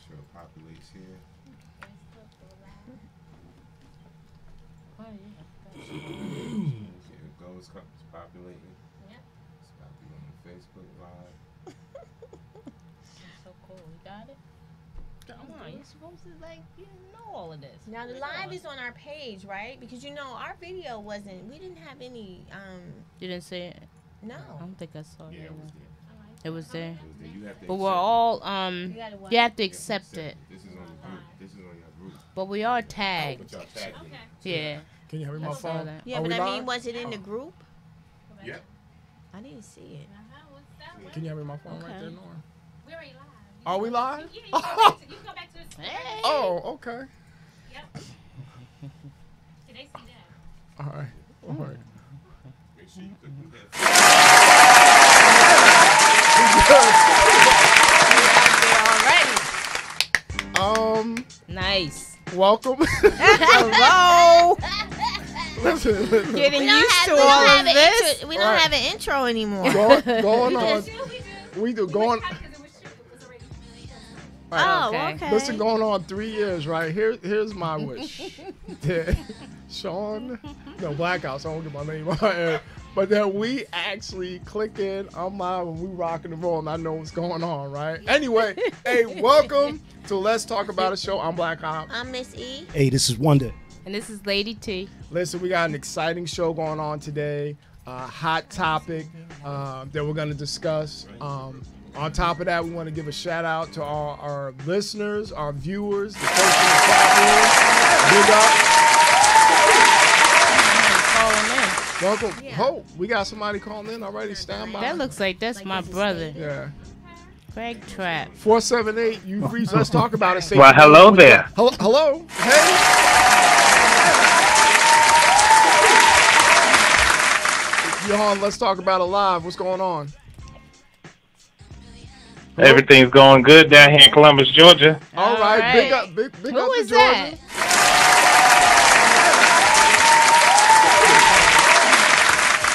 sure it populates here. Oh, yeah. Here it goes. It's populating. Yep. It's about to be on the Facebook Live. That's so cool. You got it? Come on, you're supposed to know all of this. Now the live is on our page, right? Because our video wasn't. We didn't have any. You didn't see it? No. I don't think I saw it. Yeah, it was there. It was there. It was there. You have to But we're accept all what? you have to accept it. This is on the group. This is on your group. But we are But tagged. y'all tagged me. Yeah. Can you have me my I saw phone? that. Yeah, Are but we I live? mean, was it in the group? Yep. I didn't see it. Can you have me my phone Okay. right there, Nora? We're already live. Are we live? You can go back to the Hey. Oh, okay. Yep. Did they see that? All right. All right. Make sure you click on that. Nice. Welcome. Hello. Listen. Getting We don't used have, to we all don't have of an this. intro. We don't Right. have an intro anymore. Going on. We do going. Because it was already. Oh, Okay. okay. Listen, going on 3 years, right? Here's my wish. That Sean, no, Blackout, so I won't get my name on air. But that we actually click in, I'm live, and we rocking and rolling. I know what's going on, right? Anyway, hey, welcome to Let's Talk About a Show. I'm Blackout. I'm Miss E. Hey, this is Wonder. And this is Lady T. Listen, we got an exciting show going on today. Hot topic that we're going to discuss. On top of that, we want to give a shout out to all our listeners, our viewers, the folks in the chat room. Big up. Welcome. Yeah. Hope. We got somebody calling in already. Stand by. That looks like that's my brother, Yeah. Craig Trapp. 478. You've reached. Let's talk about it. Well, hello there. Hello. Hello. Hey. You're on. Let's talk about it live. What's going on? Hello? Everything's going good down here in Columbus, Georgia. All All right. Big right. up. Big Who up to is Georgia. that?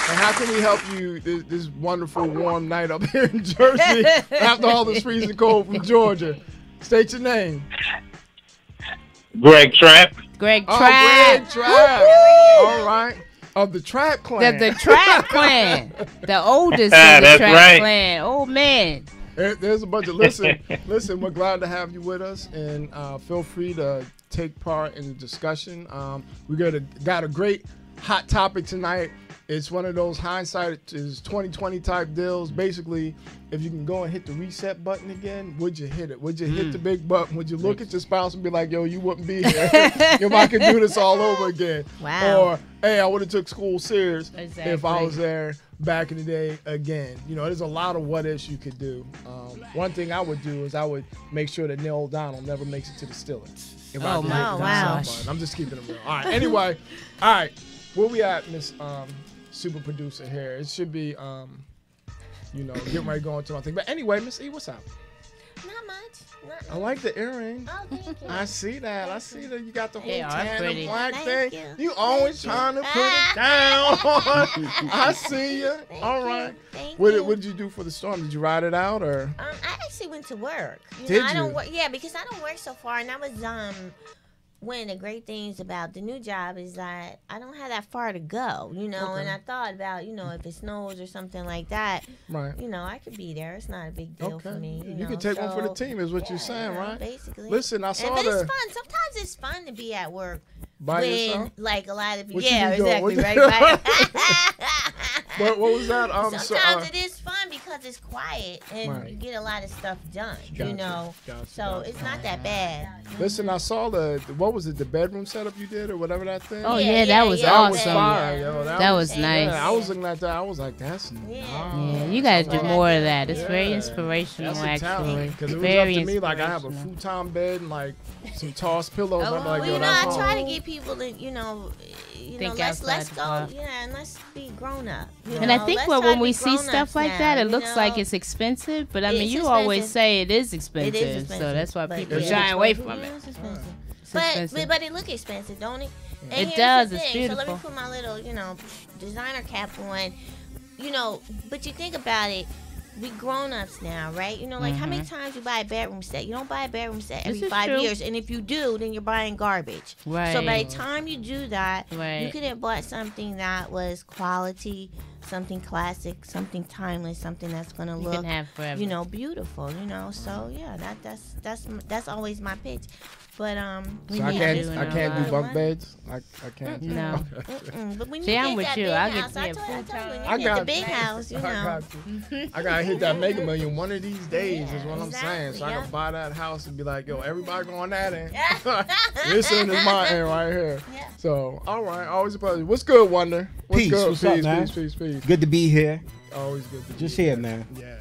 And how can we help you this wonderful warm night up here in Jersey after all this freezing cold from Georgia? State your name. Greg Trapp. Greg Oh, Trapp. Greg Trapp. All right. Of the Trapp clan. The Trapp clan. The oldest of the That's Trapp right. clan. Old man. There's a bunch of listen. We're glad to have you with us, and feel free to take part in the discussion. We got a great hot topic tonight. It's one of those hindsight is 2020 type deals. Basically, if you can go and hit the reset button again, would you hit it? Would you hit the big button? Would you look at your spouse and be like, "Yo, you wouldn't be here if I could do this all over again?" Wow. Or, "Hey, I would have took school serious if I Exactly. was there back in the day again." You know, there's a lot of what ifs you could do. One thing I would do is I would make sure that Neil O'Donnell never makes it to the Steelers. If I Oh, could my make it to gosh. somebody. I'm just keeping it real. All right. Anyway, all right. Where we at, Miss Super Producer here? It should be, getting ready to go into my thing. But anyway, Miss E, what's up? Not much. I like the earring. Oh, thank you. I see that. I see that you got the whole They are tan pretty. and black Thank thing. you. Always trying to put it down. I see you. All right. Thank What you. did you do for the storm? Did you ride it out or? I actually went to work. Did I don't you? work. Yeah, because I don't work so far, and that was one of the great things about the new job is that I don't have that far to go, and Okay. I thought about, if it snows or something like that, Right. I could be there. It's not a big deal Okay. for me. You can take one for the so- team, is what you're saying, Yeah, right? Basically. Listen, I saw but it's the fun. Sometimes it's fun to be at work by when, yourself. like, a lot of people. What you Yeah, be doing? exactly. What- Right. What was that? Sometimes it is fun because it's quiet and Right. you get a lot of stuff done. Gotcha, So gotcha. it's not that bad. Listen, I saw what was it? The bedroom setup you did or whatever that thing. Oh, Yeah, yeah, yeah, that was yeah. That was awesome. fire, yo. That was nice. Yeah, I was looking at that. I was like, that's nice. Yeah, you gotta do more of that. It's very Yeah. inspirational, That's a talent. actually. Because it was Very up to me, like I have a inspirational. futon bed and like some tossed pillows. I'm like, Well, yo, I that's try to home. get people to, Think let's outside go, the box. and let's be grown up. And I think when we see stuff like that, it looks like it's it's expensive. But I mean, It's you always expensive. say it is expensive. expensive, So that's why but people yeah. shy away from it. It's expensive. It's But, expensive. but it look expensive, don't it? And It here's does, the it's thing. So let me beautiful. put my little, designer cap on. But you think about it, we grown-ups now, right? You know, like how many times you buy a bedroom set? You don't buy a bedroom set every This is 5 true. years, and if you do, then you're buying garbage. Right. So by the time you do that, you Right. could have bought something that was quality, something classic, something timeless, something that's gonna You look, can have forever. you know, beautiful. You know, so yeah, that's always my pitch. But We So I need can't you in I our can't do lives. bunk beds. I can't. No. But when you See, I'm get with that you. big I'll house, get me a I told you, when I you get got the big house, you I know. got you. I gotta hit that Mega Million one of these days. Yeah, is what I'm saying. So I exactly, can buy that house and be like, yo, everybody go on that end. This end is my end right here. Yeah. So all right, always a pleasure. What's good, Wonder? What's Peace. good? What's up, Peace, man? peace. Good to be here. Always good to be Just here, man. Yeah.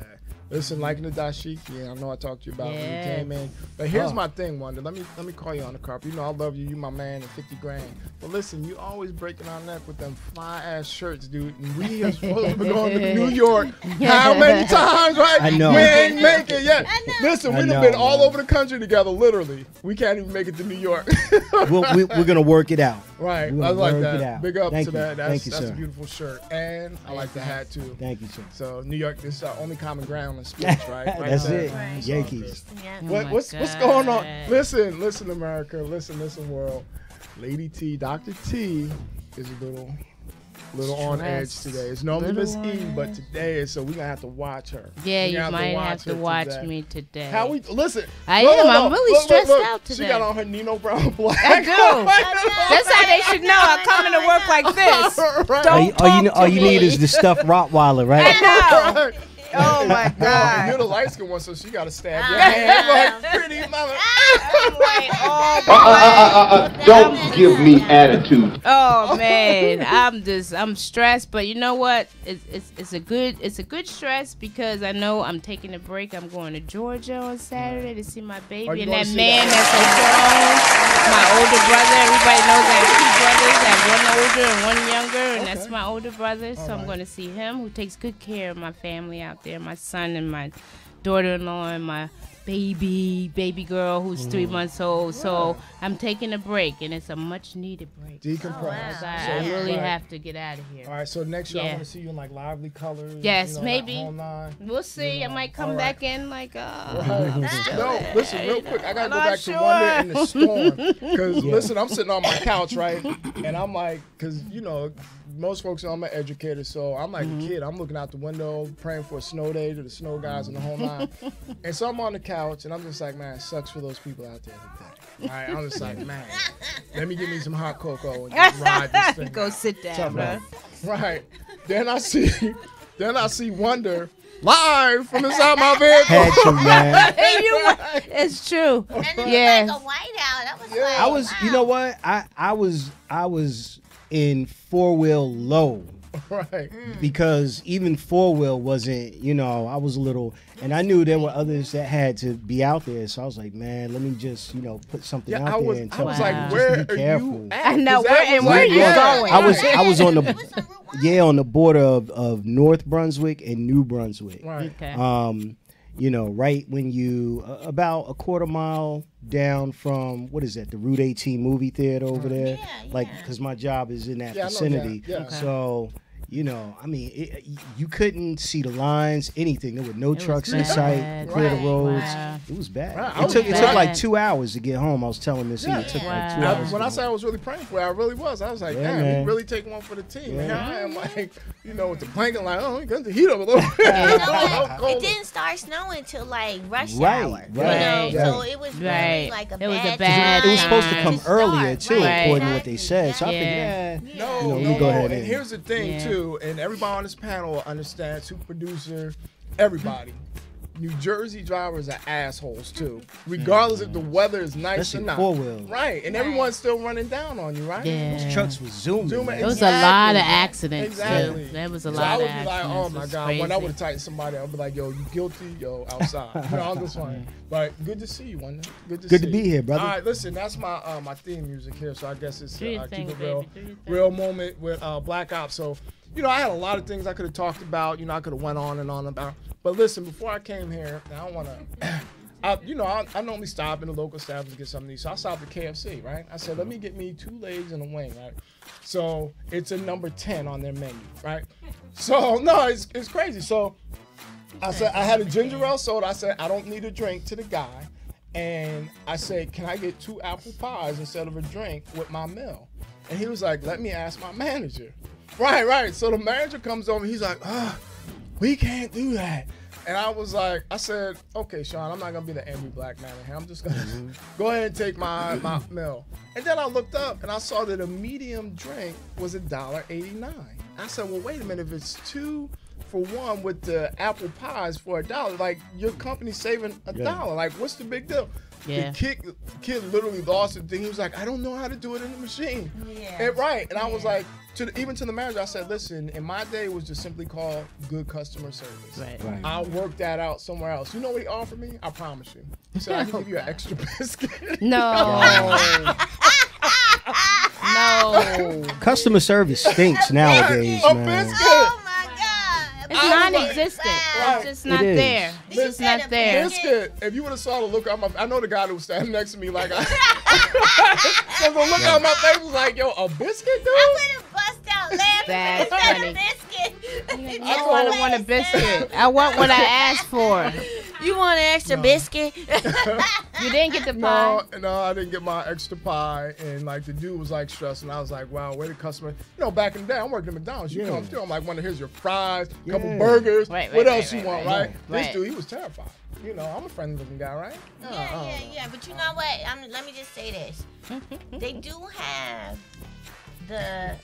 Listen, liking the dashiki, I know I talked to you about when you Yeah. came in. But here's Oh. my thing, Wonder. Let me call you on the carpet. You know I love you. You my man and 50 grand. But listen, you always breaking our neck with them fly ass shirts, dude. And we are supposed to be going to New York. How many times, right? I know. We ain't make it yet. Listen, I we've know, been all man. over the country together, literally. We can't even make it to New York. We're going to work it out. Right. We're I gonna like work it that. out. Big up Thank to you. that. Thank you, That's a sir. beautiful shirt. And I like the hat too. Thank you, sir. So New York, this is our only common ground in sports, right? Right That's there. it. Right. It's all Yankees. Yeah. Oh my What's going on? God. Listen, America. Listen, world. Lady T, Dr. T is a little on edge Stressed. today. It's normally Little Miss E, on but edge. today is so we're gonna have to watch her. Yeah, We you gonna might have to her watch today. me today. How we listen? I Look, am. look, I'm look, really look, stressed look. out She today. got on her Nino Brown black. I do. That's how they should know I'm coming to work like this. Right. Don't All you to need me. is the stuffed Rottweiler, right? I know. Right. Oh my And God. you're the light skinned one, so she got to stab your Ah. hand. Like, pretty mama. I'm like, oh, Don't give me attitude. oh man, I'm stressed, but you know what? It's a good stress because I know I'm taking a break. I'm going to Georgia on Saturday to see my Are baby you and gonna that see man that? that's so strong. My older brother. Everybody knows I have 2 brothers. I have 1 older and 1 younger, and that's Okay. my older brother. So All I'm right. going to see him, who takes good care of my family out there, my son and my daughter-in-law and my baby girl who's 3 months old. So I'm taking a break, and it's a much-needed break. Decompress. Oh, wow. So I Yeah. really Right. have to get out of here. All right, so next year I Yeah. want to see you in like lively colors. Yes, you know, that maybe. whole nine. We'll see. You I know, might come all right. back in like, No, listen, real quick. I gotta I'm go not back sure. to Wonder in the Storm because Yeah. listen, I'm sitting on my couch, right, and I'm like, because you know, most folks know I'm an educator, so I'm like a kid. I'm looking out the window, praying for a snow day to the snow guys and the whole nine. And so I'm on the couch, and I'm just like, man, it sucks for those people out there today. All right, I'm just like, man, let me get me some hot cocoa and just ride this thing. Go out. sit down, bro. Right. Then I see Wonder live from inside my vehicle. Had to, man. It's true. And it Yes. was like a whiteout. I was Yeah. like, I was, wow. you know what? I was in 4-wheel low Right. because even 4-wheel wasn't, you know, I was a little, and I knew there were others that had to be out there. So I was like, man, let me just, you know, put something Yeah, out I there was and I tell was people Wow. like, just where be are careful. you at? I know, 'Cause that where- and was where like- you going? I was on It the was on Route 1. yeah, on the border of North Brunswick and New Brunswick. Right. Okay. You know, right when you about a quarter mile down from what is that? The Route 18 movie theater over there. Yeah, Like, yeah. because my job is in that Yeah, I know vicinity. that. Yeah. Okay. So, you know, I mean, you couldn't see the lines, anything. There were no It was trucks in bad. sight. Clear the Right. roads. Wow. It was bad. Right, I It was took bad. like 2 hours to get home. I was telling Missy Yeah. it took like Wow. 2 hours. When to I get said I home. was really praying for it, I really was. I was like, Yeah, damn, man. he really taking one for the team. And here Yeah. I am, like, you know, with the blanket, like, oh, he got the heat up a little bit. You know It's what? cold. It didn't start snowing until like rush Right, hour. right, You know, right. so it was really Right. like a It was a bad bad time It was supposed to come to start, earlier too, right, according to what they exactly. said. So I Yeah. figured, No, You know, no, let me go ahead and and- here's the thing Yeah. too, and everybody on this panel will understand. Super producer, everybody. New Jersey drivers are assholes too, regardless if the weather is nice Especially or not. 4-wheel. Right, and everyone's still running down on you, right? Yeah. Those trucks was zooming. Zooming. man. There was a lot of Exactly. accidents Exactly. too. There was a So lot I of would be accidents. like, oh my It's god, when I crazy. would have tightened somebody, I'd be like, yo, you guilty, yo, outside. You know, I'm just fine. But good to see you, Wonder. Good to Good see to be you. here, brother. All right, listen, that's my my theme music here, so I guess it's Do your keep thing, it real, baby. Do your thing. real moment with Black Ops. So, you know, I had a lot of things I could have talked about. You know, I could have went on and on about. But listen, before I came here, and I don't want to. I normally stop in the local establishment to get something to eat. So I stopped at KFC, right? I said, let me get me 2 legs and a wing, right? So it's a number 10 on their menu, right? So no, it's crazy. So I said I had a ginger ale soda. I said I don't need a drink to the guy, and I said, can I get 2 apple pies instead of a drink with my meal? And he was like, let me ask my manager. Right. So the manager comes over. He's like, we can't do that. And I said, okay, Sean, I'm not gonna be the angry black man in here. I'm just gonna go ahead and take my meal. And then I looked up and I saw that a medium drink was $1.89. I said, well, wait a minute, if it's 2 for 1 with the apple pies for $1, like your company's saving $1. Like, what's the big deal? Yeah. The kid literally lost the thing. He was like, I don't know how to do it in the machine. Yeah. And I was like, even to the manager, I said, listen, in my day, it was just simply called good customer service. Right. I'll work that out somewhere else. You know what he offered me? I promise you. He said, I can give you an extra biscuit. No. No. Customer service stinks nowadays, A man. biscuit. Oh my God. It's I was like, non-existent. wow. It's just not It is. there. It's just said not a there. Biscuit. If you would have saw the look on my, I know the guy that was standing next to me, like, so the look on my face was like, yo, a biscuit, dude? I would have bust out laughing That's when he said funny. a biscuit. I want a biscuit. I want what I asked for. You want an extra biscuit? You didn't get the pie. No, I didn't get my extra pie, and like the dude was like stressing. I was like, wow, where the customer? You know, back in the day, I'm working at McDonald's. You come through, I'm like, here's your fries, a couple burgers. Right, what right, else right, you want, right, right? right. This dude, he was terrified. You know, I'm a friendly looking guy, right? Yeah. But you know what? Let me just say this. They do have the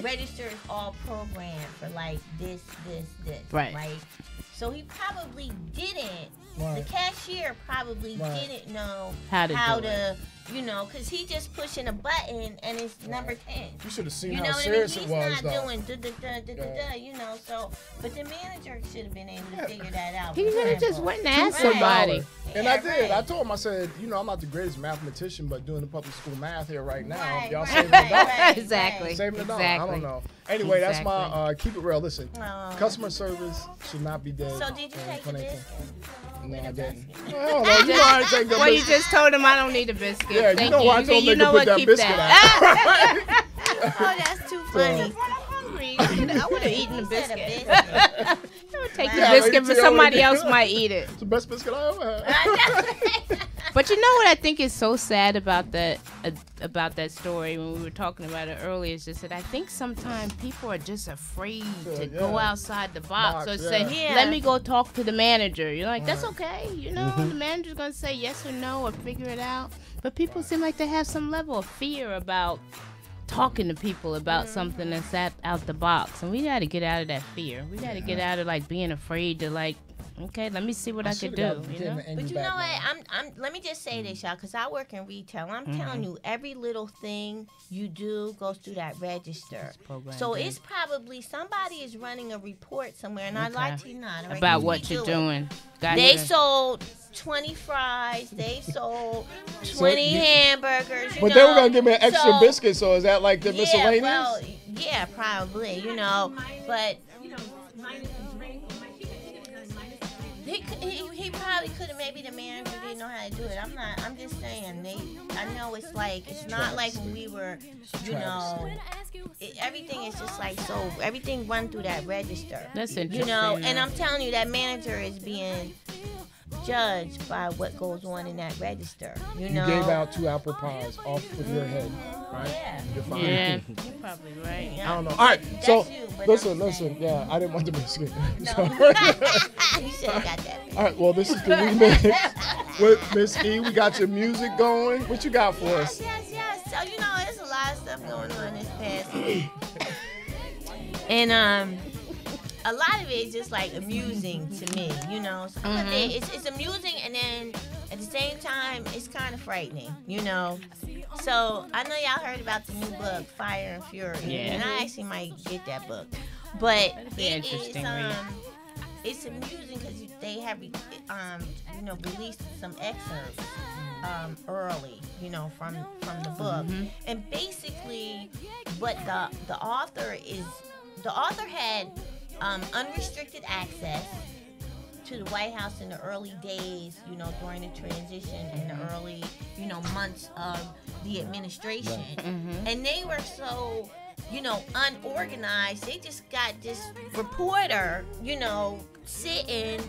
registers all programmed for like this. Right. So he probably didn't. Right. The cashier probably Right. didn't know How to do to because he just pushing a button and it's number 10. You should have seen You know how what serious I mean? it was, He's though. not doing da-da-da-da-da-da, so. But the manager should have been able to figure that out. He could have just beforehand. went and asked Right. somebody. And I Yeah, did. right. I told him, I said, I'm not the greatest mathematician, but doing the public school math here right now, Right, y'all right, saving right, a dollar. right. Exactly. Saving a dollar. Exactly. I don't know. Anyway, that's my Exactly. keep it real. Listen, Oh. customer service should not be dead. So did you take the 2018. biscuit? No, I With the didn't. biscuit? I don't know. You know I ain't take the Well, you biscuit. just told him I don't need a biscuit. Yeah, you Thank know why I told you nigga know put what? that Keep biscuit that. Oh, that's too funny. I would have eaten the He said a biscuit. biscuit. I would take Yeah, the biscuit, you but tell somebody me. else might eat it. It's the best biscuit I ever had. But you know what I think is so sad about that story when we were talking about it earlier is just that I think sometimes people are just afraid to go outside the box or say, Yeah. let me go talk to the manager. You're like, that's okay. The manager's going to say yes or no or figure it out. But people seem like they have some level of fear about talking to people about something that's out the box. And we got to get out of that fear. We got to get out of like being afraid to like, okay, let me see what I could do. You know? But you know what? Let me just say this, y'all, because I work in retail. I'm telling you, every little thing you do goes through that register. So it's probably somebody is running a report somewhere, and I like to not About what you're doing. They sold 20 fries. They sold 20 hamburgers. But they were going to give me an extra biscuit, so is that like the miscellaneous? Well, yeah, probably, but he probably could have. Maybe the manager didn't know how to do it. I'm just saying. I know it's like it's not like when we were, everything is just like so. Everything run through that register. That's interesting. And I'm telling you that manager is being judged by what goes on in that register. You know. You gave out 2 apple pies off with your head, right? Yeah. You're fine. Yeah, you're probably right. Yeah. I don't know. All right, That's so you, but listen. Yeah, I didn't want the biscuit. So- You should have got that. All right, well, this is the remix with Miss E. We got your music going. What you got for us? Yes. So there's a lot of stuff going on this past week, and a lot of it is just like amusing to me. Some of it it's amusing, and then at the same time it's kind of frightening. So I know y'all heard about the new book Fire and Fury, and I actually might get that book, but be it interesting is read. It's amusing because they have released some excerpts early, from the book, and basically what the author had unrestricted access to the White House in the early days, during the transition in the early, months of the administration, and they were so unorganized. They just got this reporter, sitting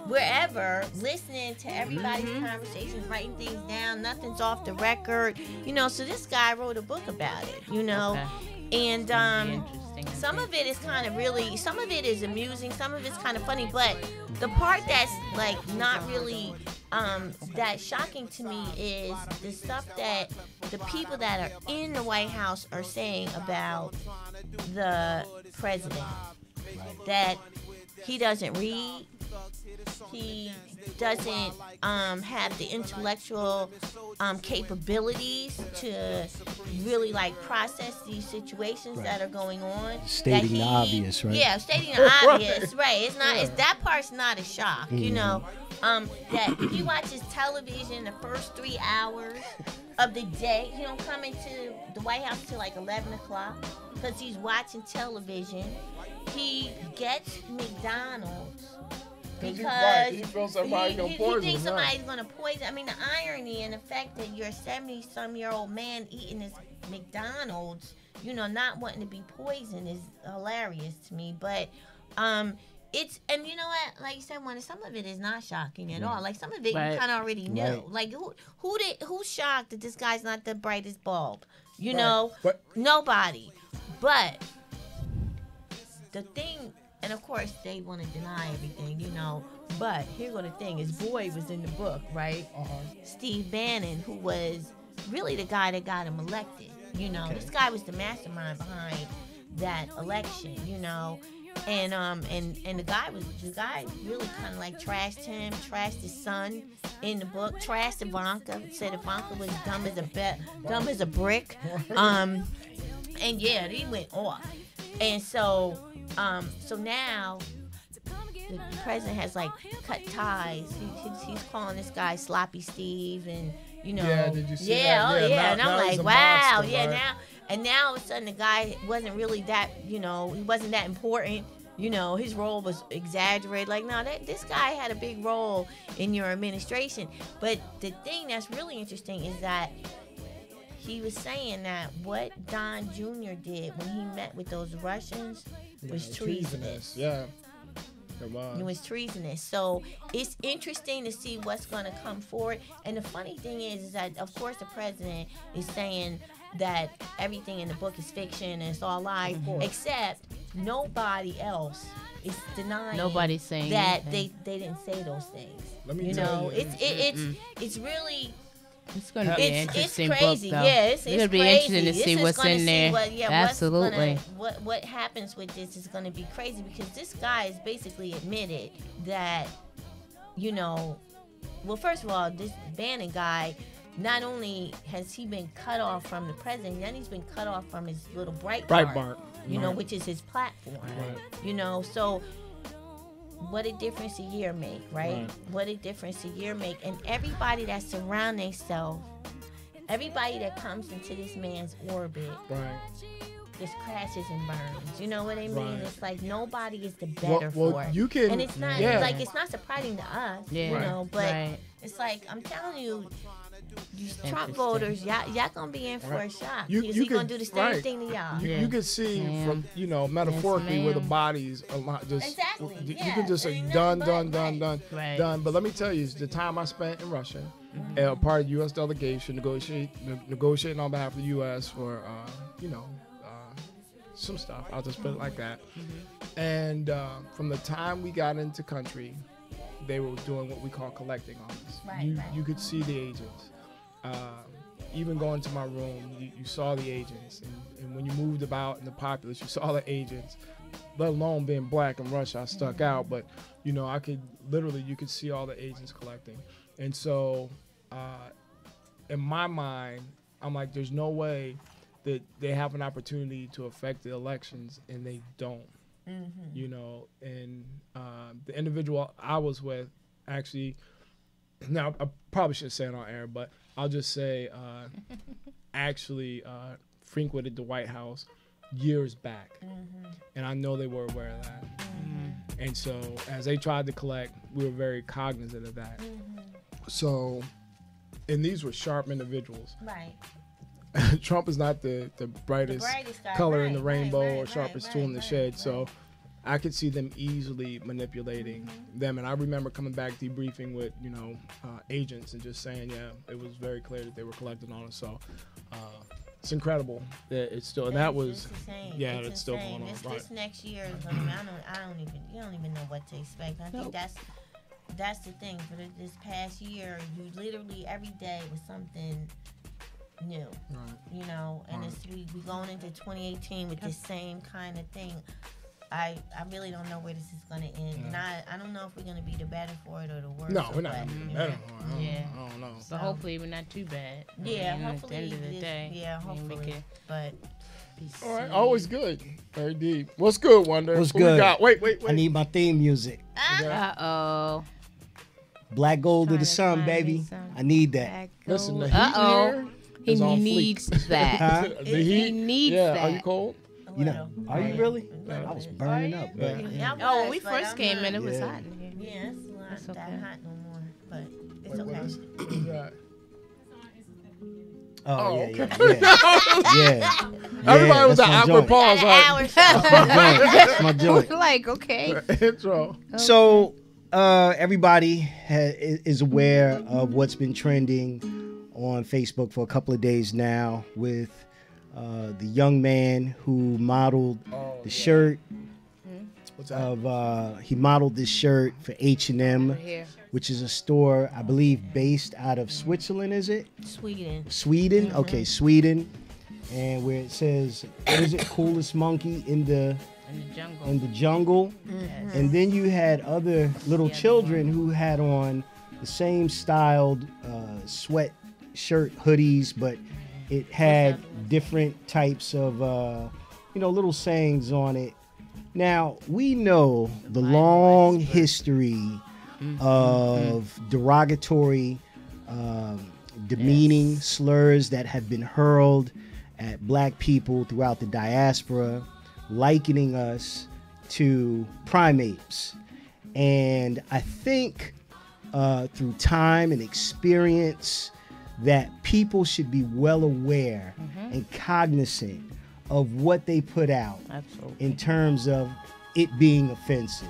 wherever, listening to everybody's conversations, writing things down. Nothing's off the record, So this guy wrote a book about it, and some of it is kind of really, some of it is amusing, some of it's kind of funny, but the part that's like not really that's shocking to me is the stuff that the people that are in the White House are saying about the president. That he doesn't read, he doesn't have the intellectual capabilities to really like process these situations that are going on. Stating the obvious, right? Yeah, stating the obvious, right? It's not. It's that part's not a shock, That if he watches television the first 3 hours of the day, he don't come into the White House till like 11 o'clock because he's watching television. He gets McDonald's because he feels somebody's gonna poison he thinks him, somebody's gonna poison. I mean, the irony and the fact that you're a 70-some-year-old man eating this McDonald's, not wanting to be poisoned is hilarious to me. But it's, and you know what, like you said, some of it is not shocking at all. Like some of it you kind of already knew. Right. Like who's shocked that this guy's not the brightest bulb? But Nobody. But the thing, and of course they want to deny everything, But here's what the thing is: Boyd was in the book, right? Steve Bannon, who was really the guy that got him elected. This guy was the mastermind behind that election. And the guy really kind of like trashed him, trashed his son in the book, trashed Ivanka, said Ivanka was dumb as a brick, and yeah, he went off, and so now the president has like cut ties. He's calling this guy Sloppy Steve, and Yeah, did you see that? Yeah, Yeah, and now I'm he's like, a wow, monster, yeah, right? now all of a sudden the guy wasn't really that, he wasn't that important. His role was exaggerated. Like, no, this guy had a big role in your administration. But the thing that's really interesting is that he was saying that what Don Jr. did when he met with those Russians was treasonous. Yeah. Come on. It was treasonous. So it's interesting to see what's going to come forward. And the funny thing is that, of course, the president is saying that everything in the book is fiction and it's all lies, except nobody else is denying Nobody's saying that anything. they didn't say those things. Let me tell you. It's really. It's going to be an It's interesting crazy. book, though. Yeah, it's going to be crazy. interesting to This see is what's gonna in see there. Absolutely. What happens with this is going to be crazy because this guy has basically admitted that, well, first of all, this Bannon guy, not only has he been cut off from the president, then he's been cut off from his little Breitbart, which is his platform. Right. So what a difference a year make, right? What a difference a year make. And everybody that surround themselves, everybody that comes into this man's orbit, just crashes and burns. You know what I mean? Right. It's like nobody is the better for it. You can, and it's not like it's not surprising to us, but it's like I'm telling you, you Trump voters, y'all gonna be in for a shock. Because he's gonna do the same thing to y'all. You can see from metaphorically where the bodies a lot just Exactly. you can just say done. But let me tell you, the time I spent in Russia, part of the U.S. delegation negotiating on behalf of the U.S. for some stuff. I'll just put it like that. And from the time we got into country, they were doing what we call collecting on us. You could see the agents. Even going to my room, you saw the agents. And when you moved about in the populace, you saw the agents. Let alone being black in Russia, I stuck out. But, I could you could see all the agents collecting. And so in my mind, I'm like, there's no way that they have an opportunity to affect the elections and they don't. And the individual I was with actually, now I probably shouldn't say it on air, but I'll just say actually frequented the White House years back. And I know they were aware of that. And so as they tried to collect, we were very cognizant of that. So, and these were sharp individuals. Right. Trump is not the brightest guy, color in the rainbow or sharpest tool in the shed. So I could see them easily manipulating them. And I remember coming back debriefing with agents and just saying, yeah, it was very clear that they were collecting on us. So it's incredible that it's still, and that was, yeah, it's still going on. This next year is gonna be, you don't even know what to expect. I think that's the thing. For this past year, you literally every day was something new, and we going into 2018 with the same kind of thing. I really don't know where this is going to end, and I don't know if we're going to be the better for it or the worse. No, we're not better. I don't know. So hopefully we're not too bad. Yeah, hopefully. At the end of the day, yeah, hopefully. But all right, always good. Very deep. What's good, Wonder? What's good? We got? Wait. I need my theme music. Uh-oh. Black Gold to the Sun, find me baby. some I need that. Listen, the heat here is on needs fleek. that. Huh? The heat. He needs yeah. that. Are you cold? You know, are you really? I was burning up. But When we first came in, it was hot in here. Yeah, it's not that hot no more, but it's What okay. is it? What is that? Oh, okay. Yeah. Everybody was that's an my awkward joint. pause. That's my joint. Like, okay. Intro. So, everybody is aware of what's been trending on Facebook for a couple of days now with the young man who modeled the shirt What's that? of he modeled this shirt for H&M, which is a store I believe based out of Switzerland. Is it Sweden? Sweden? Okay, Sweden. And where it says, what is it? Coolest monkey in the jungle. in the jungle. And then you had other little children who had on the same styled sweatshirt hoodies, but it had different types of little sayings on it. Now we know the long history of derogatory, demeaning slurs that have been hurled at black people throughout the diaspora, likening us to primates. And I think through time and experience that people should be well aware and cognizant of what they put out in terms of it being offensive.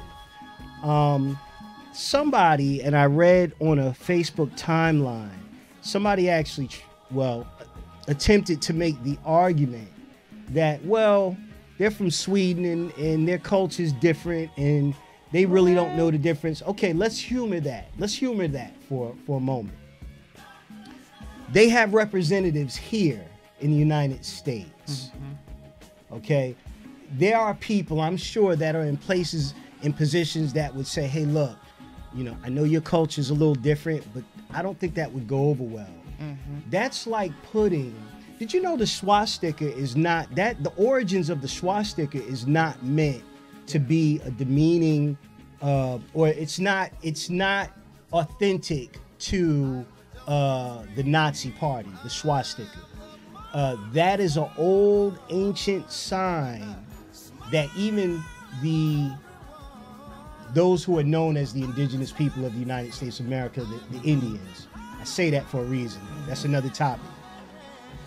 Somebody, and I read on a Facebook timeline, somebody actually, attempted to make the argument that, well, they're from Sweden and their culture is different and they really don't know the difference. Okay, let's humor that. Let's humor that for a moment. They have representatives here in the United States. Okay? There are people, I'm sure, that are in places, in positions that would say, hey, look, I know your culture is a little different, but I don't think that would go over well. That's like putting, did you know the swastika is not, the origins of the swastika is not meant to be a demeaning, or it's not authentic to the Nazi party, the swastika. That is an old ancient sign that even those who are known as the indigenous people of the United States of America, the Indians, I say that for a reason. That's another topic.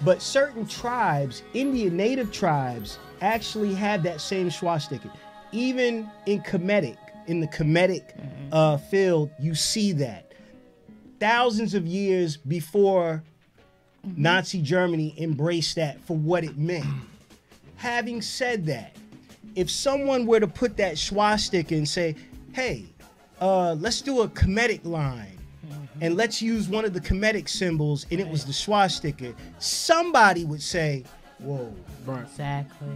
But certain tribes, Indian native tribes, actually have that same swastika. Even in the Kemetic field, you see that. Thousands of years before Nazi Germany embraced that for what it meant. Having said that, if someone were to put that swastika and say, hey, let's do a Kemetic line, and let's use one of the Kemetic symbols, and it was the swastika, somebody would say, whoa. Exactly.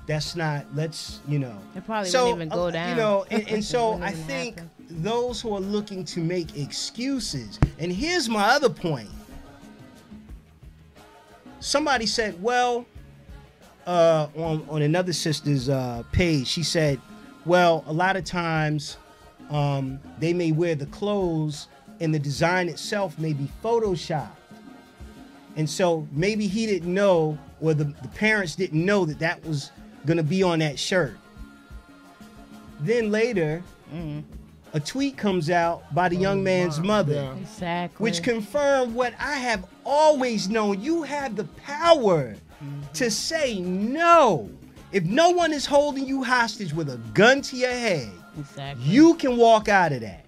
That's not, let's, It probably wouldn't even go down. And so I think those who are looking to make excuses, and here's my other point. Somebody said, well, on another sister's page, she said, well, a lot of times they may wear the clothes and the design itself may be photoshopped. And so maybe he didn't know, or the parents didn't know that was going to be on that shirt. Then later, a tweet comes out by the young man's mother, Exactly. which confirmed what I have always known. You have the power to say no. If no one is holding you hostage with a gun to your head, Exactly. you can walk out of that.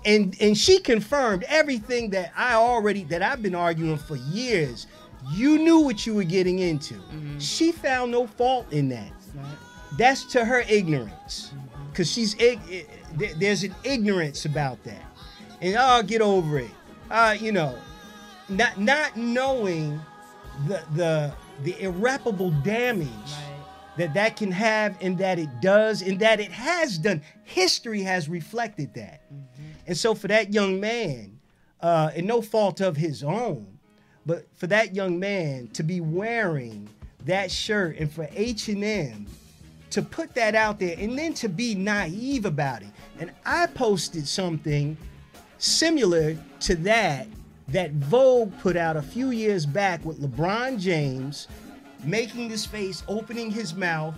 And she confirmed everything that I've been arguing for years. You knew what you were getting into. She found no fault in that. That's to her ignorance, because there's an ignorance about that. And I'll get over it. Not knowing the irreparable damage that can have, and that it does, and that it has done. History has reflected that. And so for that young man, and no fault of his own, but for that young man to be wearing that shirt, and for H&M to put that out there, and then to be naive about it. And I posted something similar to that Vogue put out a few years back with LeBron James making this face, opening his mouth,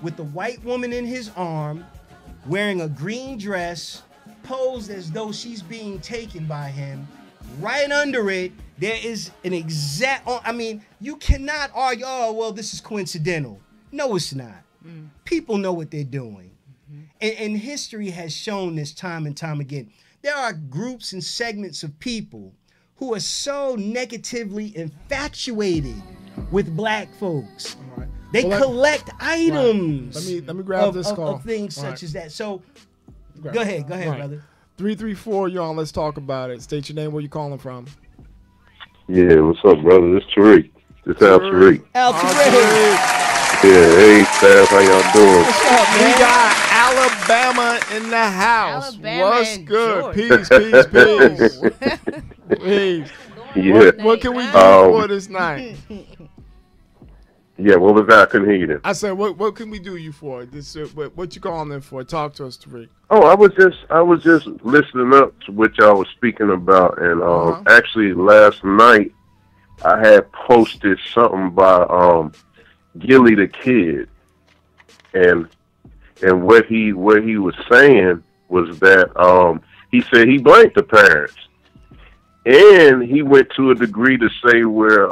with the white woman in his arm, wearing a green dress, posed as though she's being taken by him. Right under it, there is an exact, you cannot argue, oh, well, this is coincidental. No, it's not. People know what they're doing. And history has shown this time and time again. There are groups and segments of people who are so negatively infatuated with black folks. Right. They collect items. Right. Let me grab this call. Of things such as that. So go ahead, brother. 334, you're on. Let's talk about it. State your name. Where you calling from? Yeah, what's up, brother? This Tariq. This Al Tariq. Al Tariq. Yeah, hey, Staff, how y'all doing? What's up, man? We got Alabama in the house. Alabama What's and good? Georgia. Peace. Peace. Yeah. What can we do for this night? Yeah, what was that? I couldn't hear you then. I said, what can we do you for? This, what you calling in for? Talk to us, Tariq. Oh, I was just listening up to what y'all was speaking about, and actually last night I had posted something by Gilly the Kid, and what he was saying was that he said he blamed the parents, and he went to a degree to say where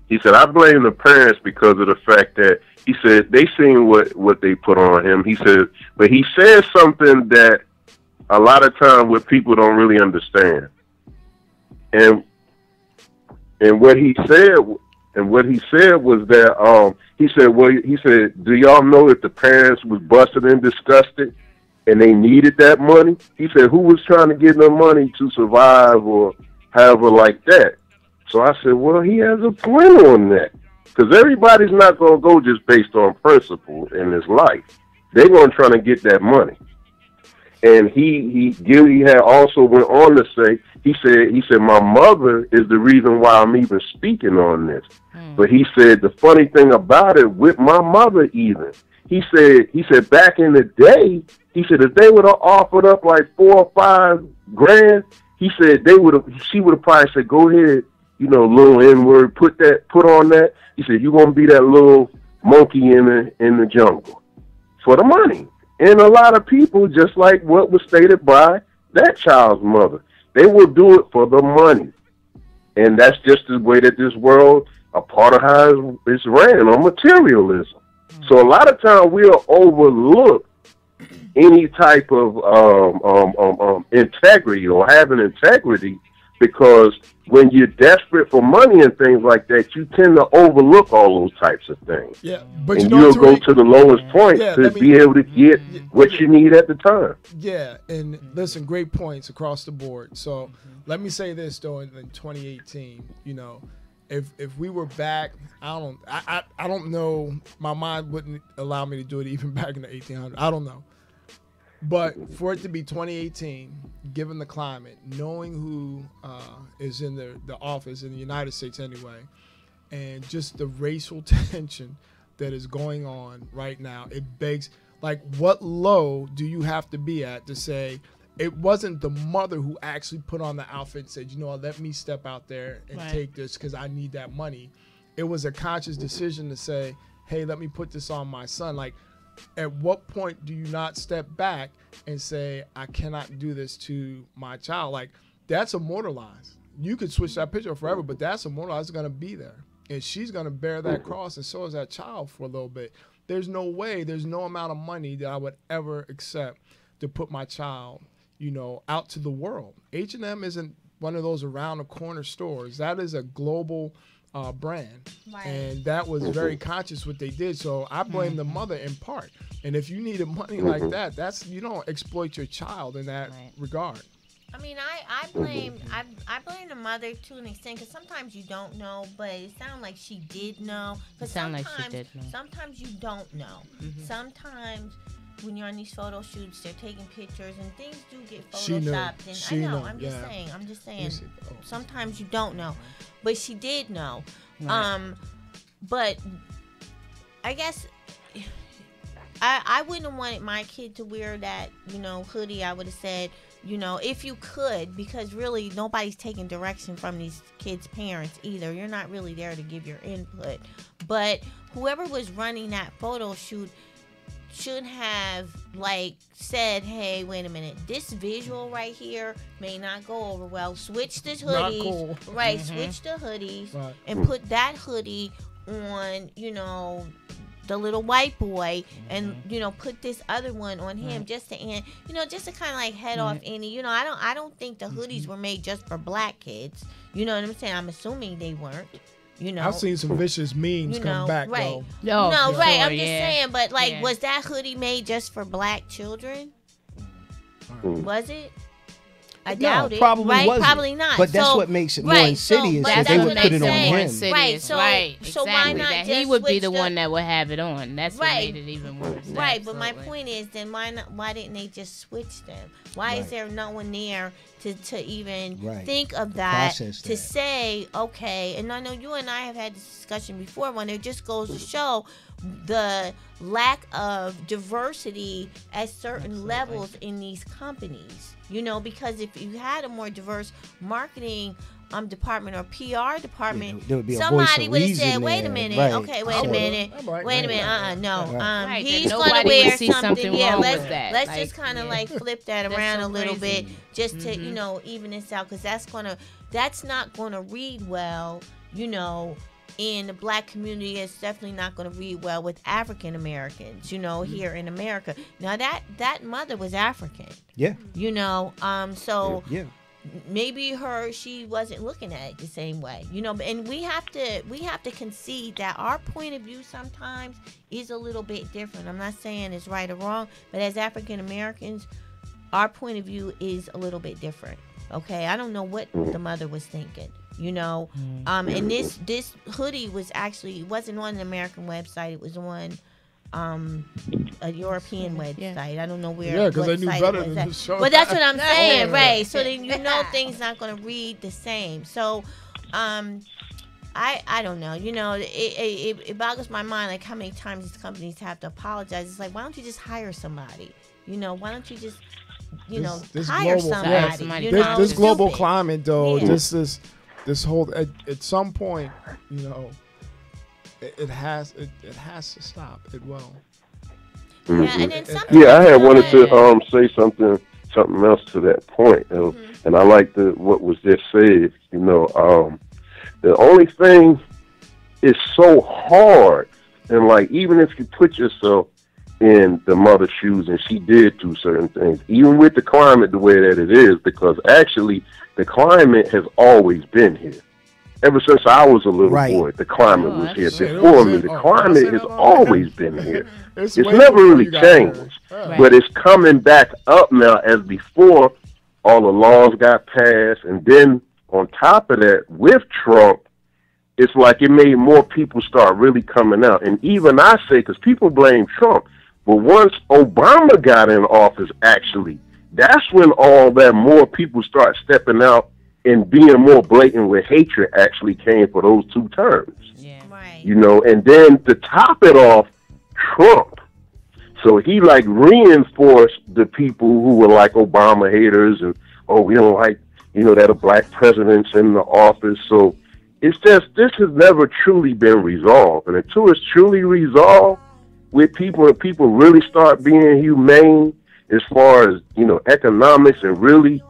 he said, I blame the parents because of the fact that, he said, they seen what they put on him. He said, but he said something that a lot of times what people don't really understand. And what he said was that he said, do y'all know that the parents was busted and disgusted and they needed that money? He said, who was trying to get them money to survive or however like that? So I said, well, he has a point on that, because everybody's not going to go just based on principle in his life. They're going to try to get that money. And Gilly had also went on to say, he said, my mother is the reason why I'm even speaking on this. But he said, the funny thing about it, with my mother even, he said back in the day, he said, if they would have offered up like $4 or $5 grand, he said she would have probably said, go ahead, little N-word, put on that. He said, you're going to be that little monkey in the jungle for the money. And a lot of people, just like what was stated by that child's mother, they will do it for the money. And that's just the way that this world, a part of how it's ran on materialism. So a lot of times we'll overlook any type of integrity or having integrity, because when you're desperate for money and things like that, you tend to overlook all those types of things. Yeah, but and you'll go to the lowest point to be able to get what you need at the time. Yeah, and listen, great points across the board. So let me say this though, in 2018, if we were back, I don't know, my mind wouldn't allow me to do it even back in the 1800s. I don't know. But for it to be 2018, given the climate, knowing who is in the office in the United States anyway, and just the racial tension that is going on right now, it begs, like, what low do you have to be at to say it wasn't the mother who actually put on the outfit and said, let me step out there and take this because I need that money. It was a conscious decision to say, hey, let me put this on my son. Like, at what point do you not step back and say, I cannot do this to my child? Like, that's immortalized. You could switch that picture forever, but that's immortalized. It's going to be there. and she's gonna bear that cross, and so is that child for a little bit. There's no way, there's no amount of money that I would ever accept to put my child, out to the world. H&M isn't one of those around the corner stores. That is a global brand, Right. and that was very conscious what they did. So I blame the mother in part. And if you needed money like that, you don't exploit your child in that regard. I mean, I blame the mother to an extent, because sometimes you don't know, but it sounded like she did know. It sounded like she did know. Sometimes you don't know. Sometimes when you're on these photo shoots, they're taking pictures and things do get She knew. photoshopped. And She I know. knew, I'm just saying. see. Oh. Sometimes you don't know, but she did know. Right. But I guess I wouldn't have wanted my kid to wear that, hoodie. I would have said, if you could, because really nobody's taking direction from these kids' parents either. You're not really there to give your input. But whoever was running that photo shoot should have said, hey, wait a minute, this visual right here may not go over well. Switch the Not hoodies. cool. Right, switch the hoodies Right. and put that hoodie on, the little white boy, and put this other one on him, just to kind of head off any. I don't think the hoodies were made just for black kids. You know what I'm saying? I'm assuming they weren't. I've seen some vicious memes come back, right. though. No, for right. sure, I'm just saying, but Yeah. was that hoodie made just for black children? Was it? I doubt it. Probably right? wasn't. Probably not. But that's So- what makes it more right, insidious, but that that's they would what put I'm it on saying. him. Right, so- right. so why Exactly. not That just he would be switch the the- one that would have it on. That's what Right. made it even worse. Right, but my Absolutely. point is, then why didn't they just switch them? Why is Right. there no one there to even Right. think of that, Process to that. say, okay, and I know you and I have had this discussion before, when it just goes to show the lack of diversity at certain levels in these companies. Because if you had a more diverse marketing department or PR department, there would be a voice somebody of would have reason said, wait a there. minute, Right. okay, wait a I'm minute, right. wait a minute, no, Right, he's that gonna nobody wear would see something, something yeah, wrong let's with that. let's Like, just kind of yeah. flip that That's around so a little crazy. bit, just to even this out, because that's not gonna read well, in the black community. It's definitely not going to read well with African Americans, here in America. Now that mother was African, Yeah. so Yeah. maybe she wasn't looking at it the same way, and we have to concede that our point of view sometimes is a little bit different. I'm not saying it's right or wrong, but as African Americans, our point of view is a little bit different. Okay, I don't know what the mother was thinking, and this hoodie it wasn't on an American website. It was on a European website. I don't know where. Yeah, because they what knew site better it was than at. to show But that's what I'm that. saying, Yeah. right? So then things not going to read the same. So, I don't know. It boggles my mind like how many times these companies have to apologize. It's like, why don't you just hire somebody? Why don't you just This hire global- somebody? yeah, somebody This It's global Stupid. climate, though, Yeah. this whole at some point, it has to stop. It will. Yeah, and then some Yeah, I had people wanted do to it. say something else to that point, and I like what was just said. The only thing is so hard, and even if you put yourself in the mother's shoes, and she did do certain things, even with the climate the way that it is, because actually the climate has always been here. Ever since I was a little Right. boy, the climate Oh, was here absolutely. before me. The climate has always been here. It's It's way never before really you got here. changed, Yeah. but it's coming back up now as before all the laws got passed. And then on top of that, with Trump, it's like it made more people start really coming out. And even I say, because people blame Trump, but once Obama got in office, actually, that's when all that more people start stepping out and being more blatant with hatred actually came for those 2 terms. Yeah. Right. And then to top it off, Trump. So he reinforced the people who were Obama haters and, we don't like, that a black president's in the office. So it's just, this has never truly been resolved. And until it's truly resolved with people and people really start being humane as far as, economics and really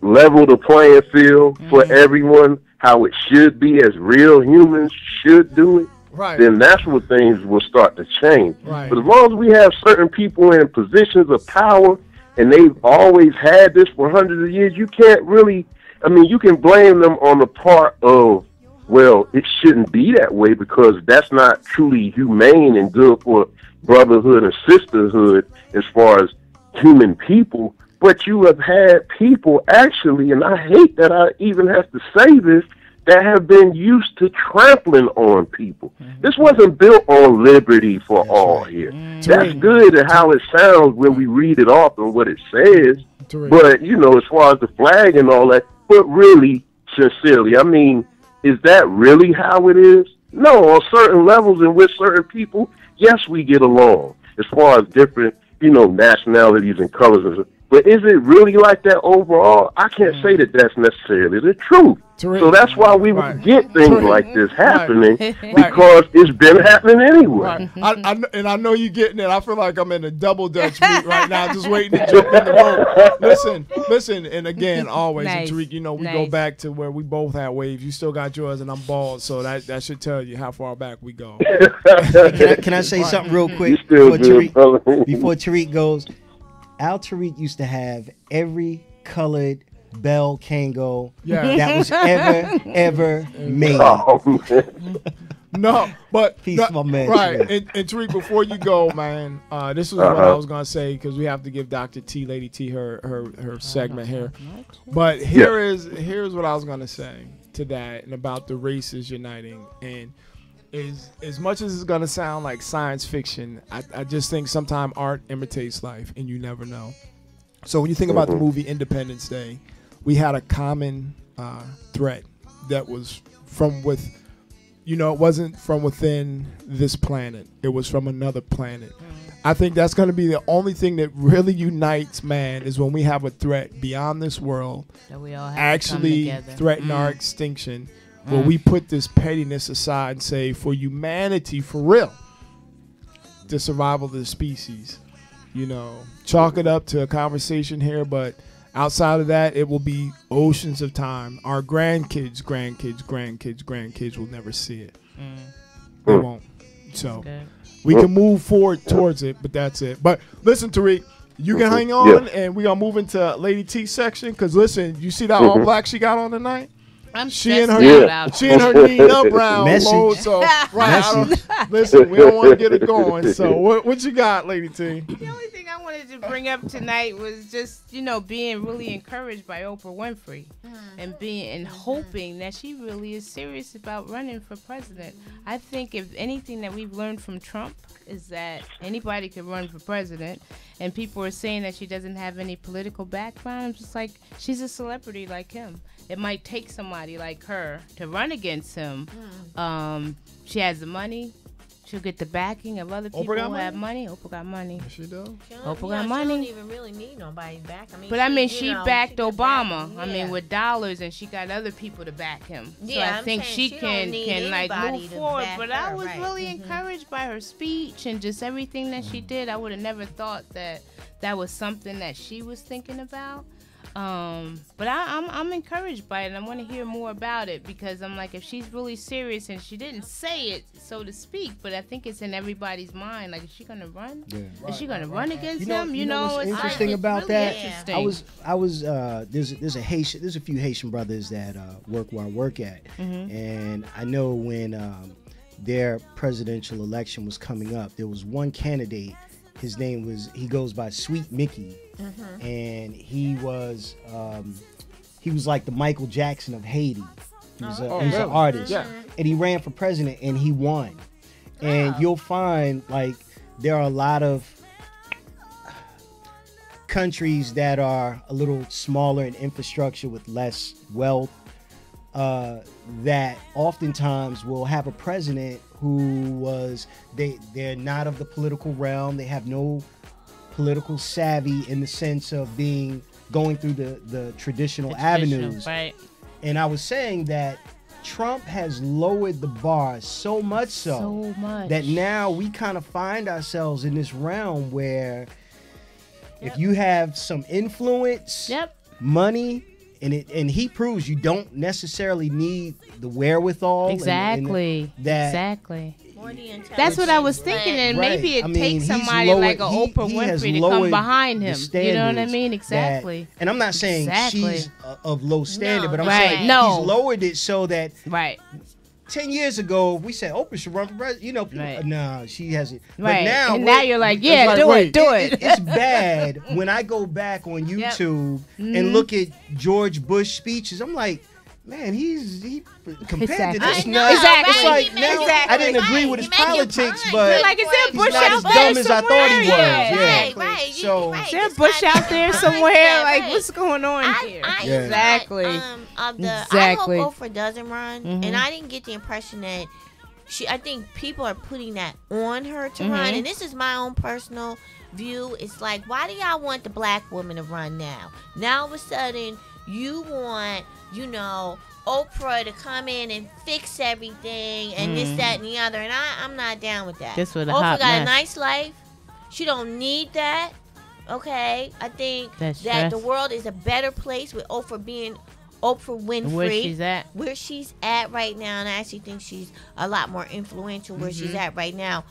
level the playing field for everyone, how it should be, as real humans should do it, Right. then that's where things will start to change. Right. But as long as we have certain people in positions of power, and they've always had this for hundreds of years, you can't really, I mean, you can blame them on the part of, well, it shouldn't be that way because that's not truly humane and good for brotherhood and sisterhood as far as human people. But you have had people actually, and I hate that I even have to say this, that have been used to trampling on people. This wasn't built on liberty for all here. That's good at how it sounds when we read it off and what it says. But, you know, as far as the flag and all that, but really, sincerely, I mean, is that really how it is? No, on certain levels and with certain people, yes, we get along as far as different, you know, nationalities and colors and stuff. But is it really like that overall? I can't say that that's necessarily the truth. So that's why we would get things like this happening because it's been happening anyway. I know you're getting it. I feel like I'm in a double Dutch meet right now, just waiting to jump in the boat. Listen, and again, always, Nice. and Tariq, you know, we Nice. go back to where we both had waves. You still got yours, and I'm bald, so that should tell you how far back we go. Can I say something real quick still before good, brother. Tariq goes? Al Tariq used to have every colored Bell Kango that was ever made. Oh, man. No, but Peace, my man. right. Yeah. And Tariq, before you go, man, this is what I was gonna say because we have to give Dr. T, Lady T, her segment here. But here's what I was gonna say to that and about the races uniting. And is as much as it's gonna sound like science fiction, I just think sometimes art imitates life, and you never know. So when you think about the movie Independence Day, we had a common threat that was from with. You know, it wasn't from within this planet. It was from another planet. I think that's going to be the only thing that really unites man is when we have a threat beyond this world, That we all have actually to come together. threaten our extinction, where we put this pettiness aside and say, for humanity, for real, the survival of the species, you know, chalk it up to a conversation here, but outside of that, it will be oceans of time. Our grandkids will never see it. They won't. So we can move forward towards it, but that's it. But listen, Tariq, you can hang on, and we're going to move into Lady T section. Because listen, you see that all black she got on tonight? I'm She and her, stressed out. need up brown Message. load. So listen, we don't want to get it going. So what you got, Lady T? The only thing I wanted to bring up tonight was just, you know, being really encouraged by Oprah Winfrey and being and hoping that she really is serious about running for president. I think if anything that we've learned from Trump is that anybody can run for president, and people are saying that she doesn't have any political background. I'm just like, she's a celebrity like him. It might take somebody like her to run against him. She has the money. She'll get the backing of other people who have money. Oprah got money. She do. Oprah got money. She don't even really need nobody's back. I mean, But I mean, she you know, backed she can Obama. back- I mean, with dollars, and she got other people to back him. So Yeah, I I'm think saying she she can don't need like anybody move to forward. back But I her, was right. really encouraged by her speech and just everything that she did. I would have never thought that that was something that she was thinking about. But I'm encouraged by it, and I want to hear more about it because I'm like, if she's really serious, and she didn't say it, so to speak, but I think it's in everybody's mind. Like, is she gonna run? Is she gonna run against him? You know what's it's interesting it's about really that? interesting. I was there's a few Haitian brothers that work where I work at, and I know when their presidential election was coming up, there was one candidate. He goes by Sweet Mickey, and he was like the Michael Jackson of Haiti. He was an artist, and he ran for president, and he won. And you'll find like there are a lot of countries that are a little smaller in infrastructure with less wealth that oftentimes will have a president who they're not of the political realm. They have no political savvy in the sense of going through the traditional avenues. Right. And I was saying that Trump has lowered the bar so much that now we kind of find ourselves in this realm where if you have some influence, money, and he proves you don't necessarily need the wherewithal. Exactly. That More the intelligence. That's what I was thinking, and Right. maybe it I mean, takes he's somebody lowered- like a he- Oprah he has Winfrey to come lowered behind the him. You know what I standards mean? that- Exactly. and I'm not saying Exactly. she's of low standard, No, but I'm right. saying No. he's lowered it so that Right. 10 years ago, we said Oprah should run for president. You know, people, Right. no, she hasn't. Right. But now, and now you're like, yeah, like, do wait, it, do it. It's bad when I go back on YouTube and look at George Bush speeches. I'm like, man, he compared Exactly. to this. I No, know, Exactly. It's right? like He made now, it I didn't right. agree with his He made it politics, fine. but Like, is there a He's Bush not out as there dumb as I thought he somewhere? was. Yeah. Yeah. Right, right. So- right. Is there a It's Bush not out there fine. somewhere? Yeah, Like, right. what's going on here? I Yeah. Exactly. Exactly. I hope Oprah doesn't run, Mhm. and I didn't get the impression that I think people are putting that on her to Mhm. run, and this is my own personal view. It's like, why do y'all want the black woman to run now? Now all of a sudden, you want, Oprah to come in and fix everything and this, that, and the other, and I'm not down with that. This was a Oprah hot got a mess. nice life. She don't need that. Okay, I think That's that the stress. world is a better place with Oprah being Oprah Winfrey. Where she's at. Where she's at right now, and I actually think she's a lot more influential where she's at right now.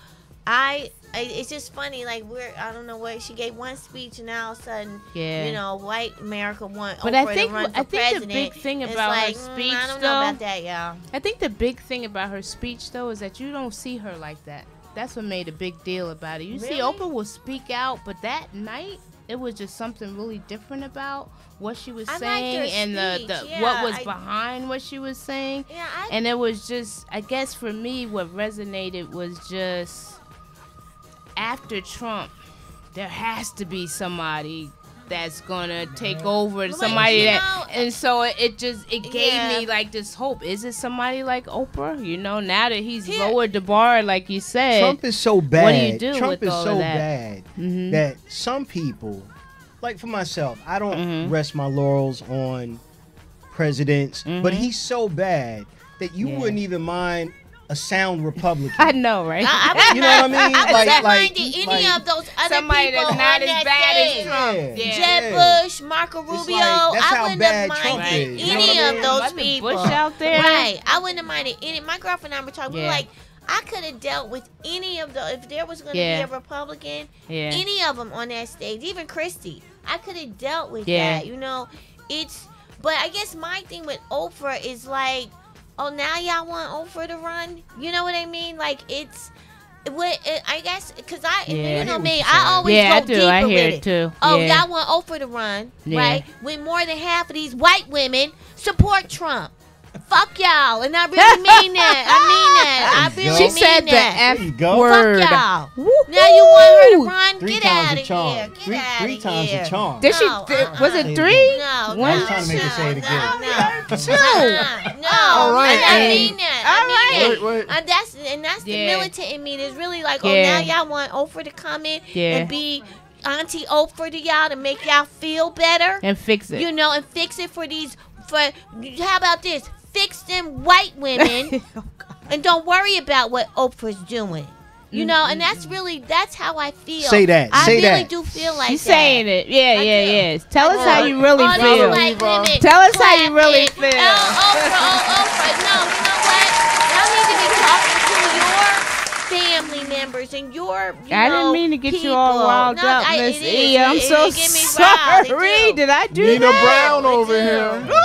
It's just funny, like I don't know what she gave one speech, and now all of a sudden, Yeah. white America want But Oprah I think to run for the president. big thing It's about her like, speech, I don't though, know about that, y'all. I think the big thing about her speech, though, is that you don't see her like that. That's what made a big deal about it. You see, Really? Oprah will speak out, but that night, it was just something really different about what she was I liked saying her and speech, the yeah, what was I- behind what she was saying. Yeah, And it was just, I guess for me, what resonated was just after Trump, there has to be somebody that's gonna take over, But, somebody you that, know, and so it gave Yeah. me like this hope. Is it somebody like Oprah? Now that he's Here- lowered the bar, like you said. Trump is so bad. What do you do Trump with is all so of that? bad Mhm. that some people, like for myself, I don't Mhm. rest my laurels on presidents, but Mhm. he's so bad that you Yeah. wouldn't even mind a sound Republican. I know, right? You know what I mean? I Like- wouldn't like- mind any like- of those other Somebody people that's not on as that bad as stage. Trump. Yeah. Jeb Yeah. Bush, Marco It's Rubio. like, that's I how wouldn't bad have Trump minded is, you know any what I of mean? those Wasn't people. Bush out there? Right. I wouldn't have minded any. My girlfriend and I were talking. We were Yeah. like, I could have dealt with any of the. If there was going to Yeah. be a Republican, Yeah. any of them on that stage, even Christie, I could have dealt with Yeah. that. But I guess my thing with Oprah is like, oh, now y'all want Oprah to run? You know what I mean? Like I guess because Yeah. you I know hear me, what you're I saying. always Yeah, I go do. deeper I hear with it it. too. Oh, Yeah. y'all want Oprah to run, Yeah. right? When more than half of these white women support Trump. Fuck y'all, and I really mean that. I mean that. I really She mean said the that. F There you go. word. Fuck y'all. Woo-hoo. Now you want her to run? Three Get times out a of charm. here. Get Three out of times here. a charm. Did she? No, Was Say it it three? again. No, One? I was trying to make her say it again. No, Two. no, All right, I and- mean that. I mean that. Wait. That's the Yeah. militant in me. That's really like, Yeah. oh, now y'all want Oprah to come in Yeah. and be Auntie Oprah to y'all to make y'all feel better, And fix it. and fix it for these. How about this? Fix them white women, and don't worry about what Oprah's doing. And that's how I feel. Say that. I Say really that. do feel like She's that. saying it. Yeah, I yeah, do. yeah. Tell us how you really All these feel. white women Tell us how you really clapping. feel. Oh, Oprah. No, you know what? Y'all need to be talking to your family members and your, I didn't mean to get you all people. riled No, up, it Miss is. E. I'm It so get me riled. It sorry. do. Did I do Nina that? Brown over do. here.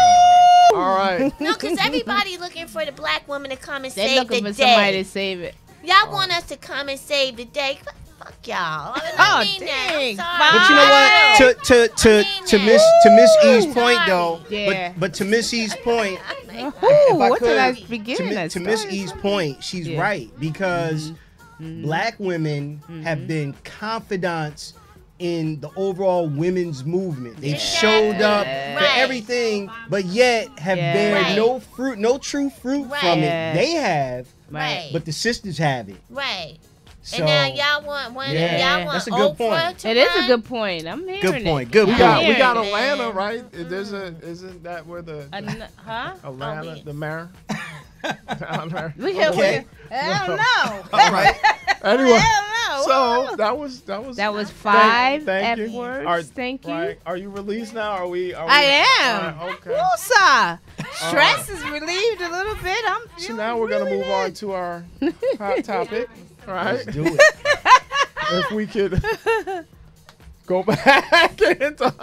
All right. No, because everybody looking for the black woman to come and They're save looking the for somebody day. to save it. Y'all want us to come and save the day. Fuck y'all. I Oh, mean that. dang. I'm sorry. But you know what? To Miss E's point though, Yeah. but to Miss E's point, Ooh, I what did I could, begin? to Miss E's point, she's Yeah. right because black women have been confidants in the overall women's movement. They've showed up for Right. everything, but yet have Yeah. bared Right. no fruit, no true fruit Right. from Yeah. it. They have, Right. but the sisters have it. Right. So, And now y'all want Yeah. y'all want That's a good Oprah point. to It is run? a good point. I'm hearing Good point. it. Good I'm point. We hearing got it. Atlanta, right? Isn't that where the Huh? Atlanta, yeah. the mayor? Down there. We can. Okay. I don't know. All right. Anyway, I don't know. So that was That was 5 thank F you. words. Thank you. Right. Are you released now? Are we? I am. All right, okay. Woosah. Stress is relieved a little bit. I'm So feeling now we're gonna really move good. on to our hot topic. All right. Let's do it. If we could go back into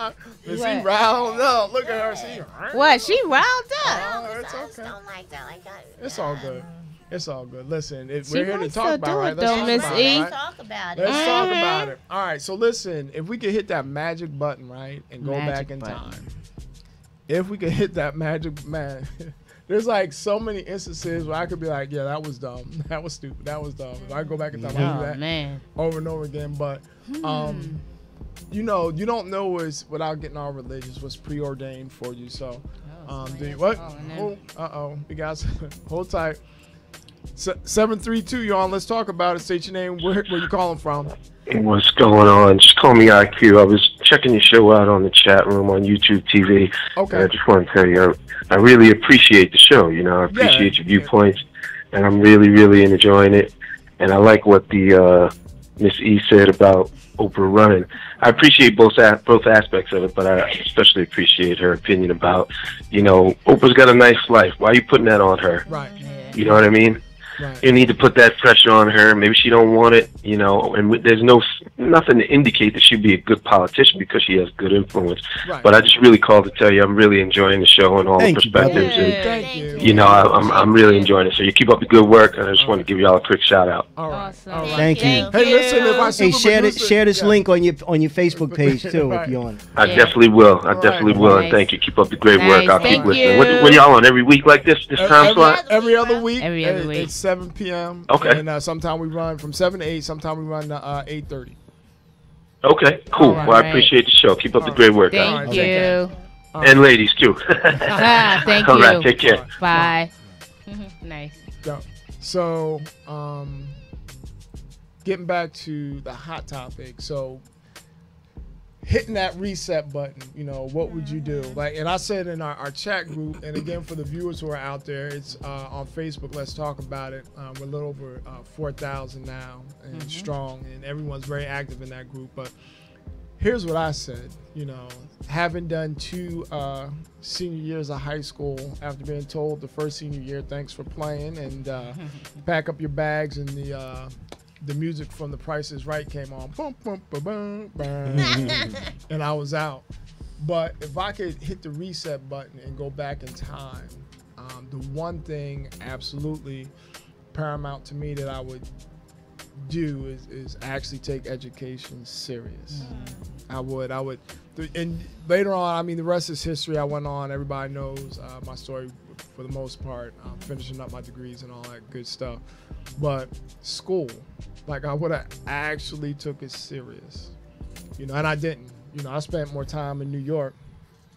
Miss What? Riled. No, look at her. See, What? She riled up. Oh, it's I just okay. don't like that. Like that. It's all good. It's all good. Listen, She we're here to might talk still about do it, right? it, Let's though, talk Miss about E. it, right? Let's talk about it. Let's talk Mhm. about it. All right. So listen, if we could hit that magic button, right, and go Magic back in button. time. If we could hit that magic man, there's like so many instances where I could be like, yeah, that was dumb, that was stupid, that was dumb. If I go back in time, I'll do Oh that man. over and over again. But you know, you don't know what's, without getting all religious, what's preordained for you. So do you, what? Oh, you guys hold tight. 732, you on? Let's talk about it. State your name. Where you calling from? What's going on? Just call me IQ. I was checking your show out on the chat room on YouTube TV. Okay. And I just want to tell you, I really appreciate the show. You know, I appreciate your viewpoints, and I'm really, really enjoying it. And I like what the Miss E said about Oprah running. I appreciate both aspects of it, but I especially appreciate her opinion about, you know, Oprah's got a nice life. Why are you putting that on her? Right. You know what I mean? Right. You need to put that pressure on her. Maybe she don't want it, you know, and there's nothing to indicate that she'd be a good politician because she has good influence. Right. But I just really called to tell you I'm really enjoying the show and all Thank the you, brother. perspectives. And, Thank you. you know, I'm really enjoying it. So you keep up the good work, and I just want to give you all a quick shout out. All right. Awesome. All right. Thank you. Hey, listen, if I Hey, super share producer- this yeah. link on your Facebook page too Right. if you're on it. I Yeah. definitely will. I All definitely right. will. Nice. And thank you. Keep up the great Nice. work. I'll keep Thank listening. you. When y'all on every week like this time slot? Every other week. Every other week. It's 7 p.m. Okay. And sometime we run from 7 to 8. Sometime we run 8:30. Okay, cool. All Well, I right. appreciate the show. Keep up the great work, guys. Thank Alright, you. And ladies, too. Thank All right, you. take care. Bye. Nice. Yeah. So, getting back to the hot topic. So, hitting that reset button, you know, what would you do? Like, and I said in our chat group, and again for the viewers who are out there, it's on Facebook. Let's talk about it. We're a little over 4,000 now and strong, and everyone's very active in that group. But here's what I said. You know, having done 2 senior years of high school, after being told the first senior year, thanks for playing, and pack up your bags, and the music from The Price is Right came on, boom, boom, boom, boom, boom, and I was out. But if I could hit the reset button and go back in time, the one thing absolutely paramount to me that I would do is actually take education serious. I would, and later on, I mean, the rest is history. I went on, everybody knows my story for the most part, finishing up my degrees and all that good stuff. But school, like I would have actually took it serious, you know, and I didn't. You know, I spent more time in New York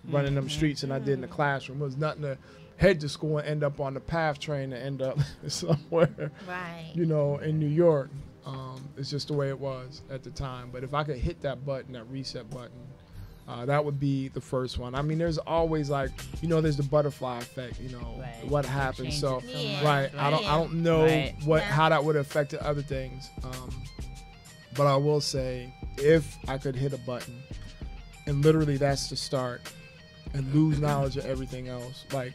running them streets than I did in the classroom. It was nothing to head to school and end up on the PATH train and end up somewhere, Right. you know, in New York. It's just the way it was at the time. But if I could hit that button, that reset button, that would be the first one. I mean, there's always like, you know, there's the butterfly effect, you know, Right. what happens. So, Changes so much, right, I don't know Right. how that would have affected other things. But I will say, if I could hit a button, and literally that's the start, and lose knowledge of everything else, like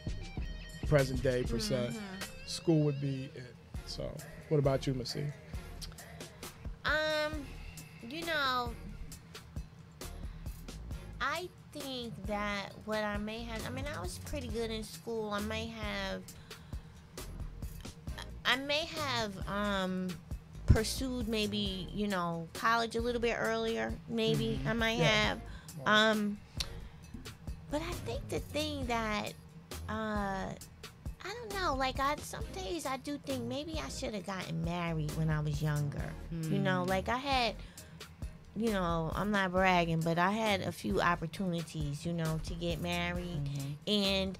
present day per se, school would be it. So, what about you, Missy? You know, I think that what I may have, I mean, I was pretty good in school. I may have pursued maybe, you know, college a little bit earlier. Maybe I might have. But I think the thing that, I don't know, like some days I do think maybe I should have gotten married when I was younger. You know, like I had, you know, I'm not bragging, but I had a few opportunities, you know, to get married. And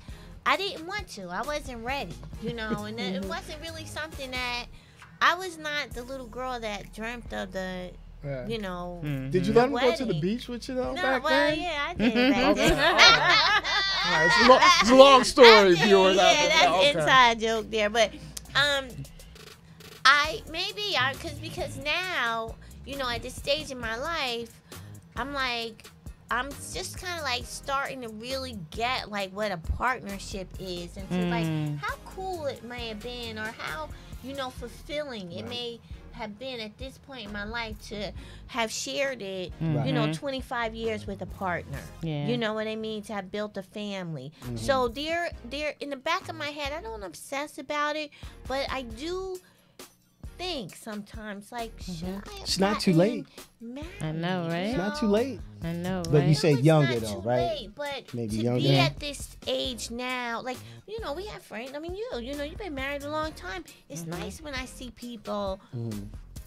I didn't want to. I wasn't ready, you know, and it wasn't really something that, I was not the little girl that dreamt of the, Yeah. you know. Did you let him go to the wedding. beach with you though? No, back well, then? yeah, I did back Okay. then. All right, it's a long story, Yeah, viewers. out there. that's Okay. inside joke there, but because now, you know, at this stage in my life, I'm like, I'm just kind of like starting to really get like what a partnership is, and to like how cool it may have been, or how, you know, fulfilling it may have been at this point in my life to have shared it, you know, 25 years with a partner. Yeah. You know what I mean? To have built a family. So they're in the back of my head. I don't obsess about it, but I do think sometimes, like, should I have It's not too gotten late. married, I know, right? It's not too late. I know, But right? you say it's younger not though, too right? late, but Maybe to younger. be at this age now, like, you know, we have friends. I mean, you know, you've been married a long time. It's nice when I see people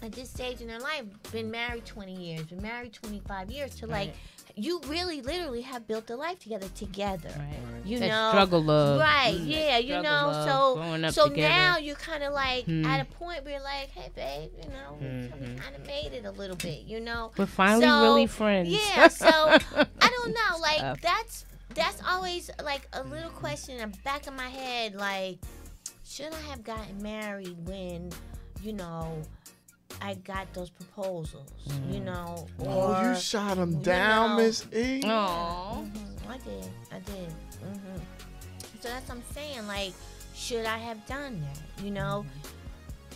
at this stage in their life, been married 20 years, been married 25 years, to like, you really literally have built a life together. Right. You That know, struggle love. right? Yeah, you Struggle know. love, growing up So together. now you're kind of like at a point where you're like, hey, babe, you know, we kind of made it a little bit, you know. We're finally So, really friends. Yeah. So I don't know, like that's always like a little question in the back of my head, like, should I have gotten married when, you know, I got those proposals, you know, or Oh, you shot him down, know. Miss E. Aw. I did. So that's what I'm saying. Like, should I have done that? You know,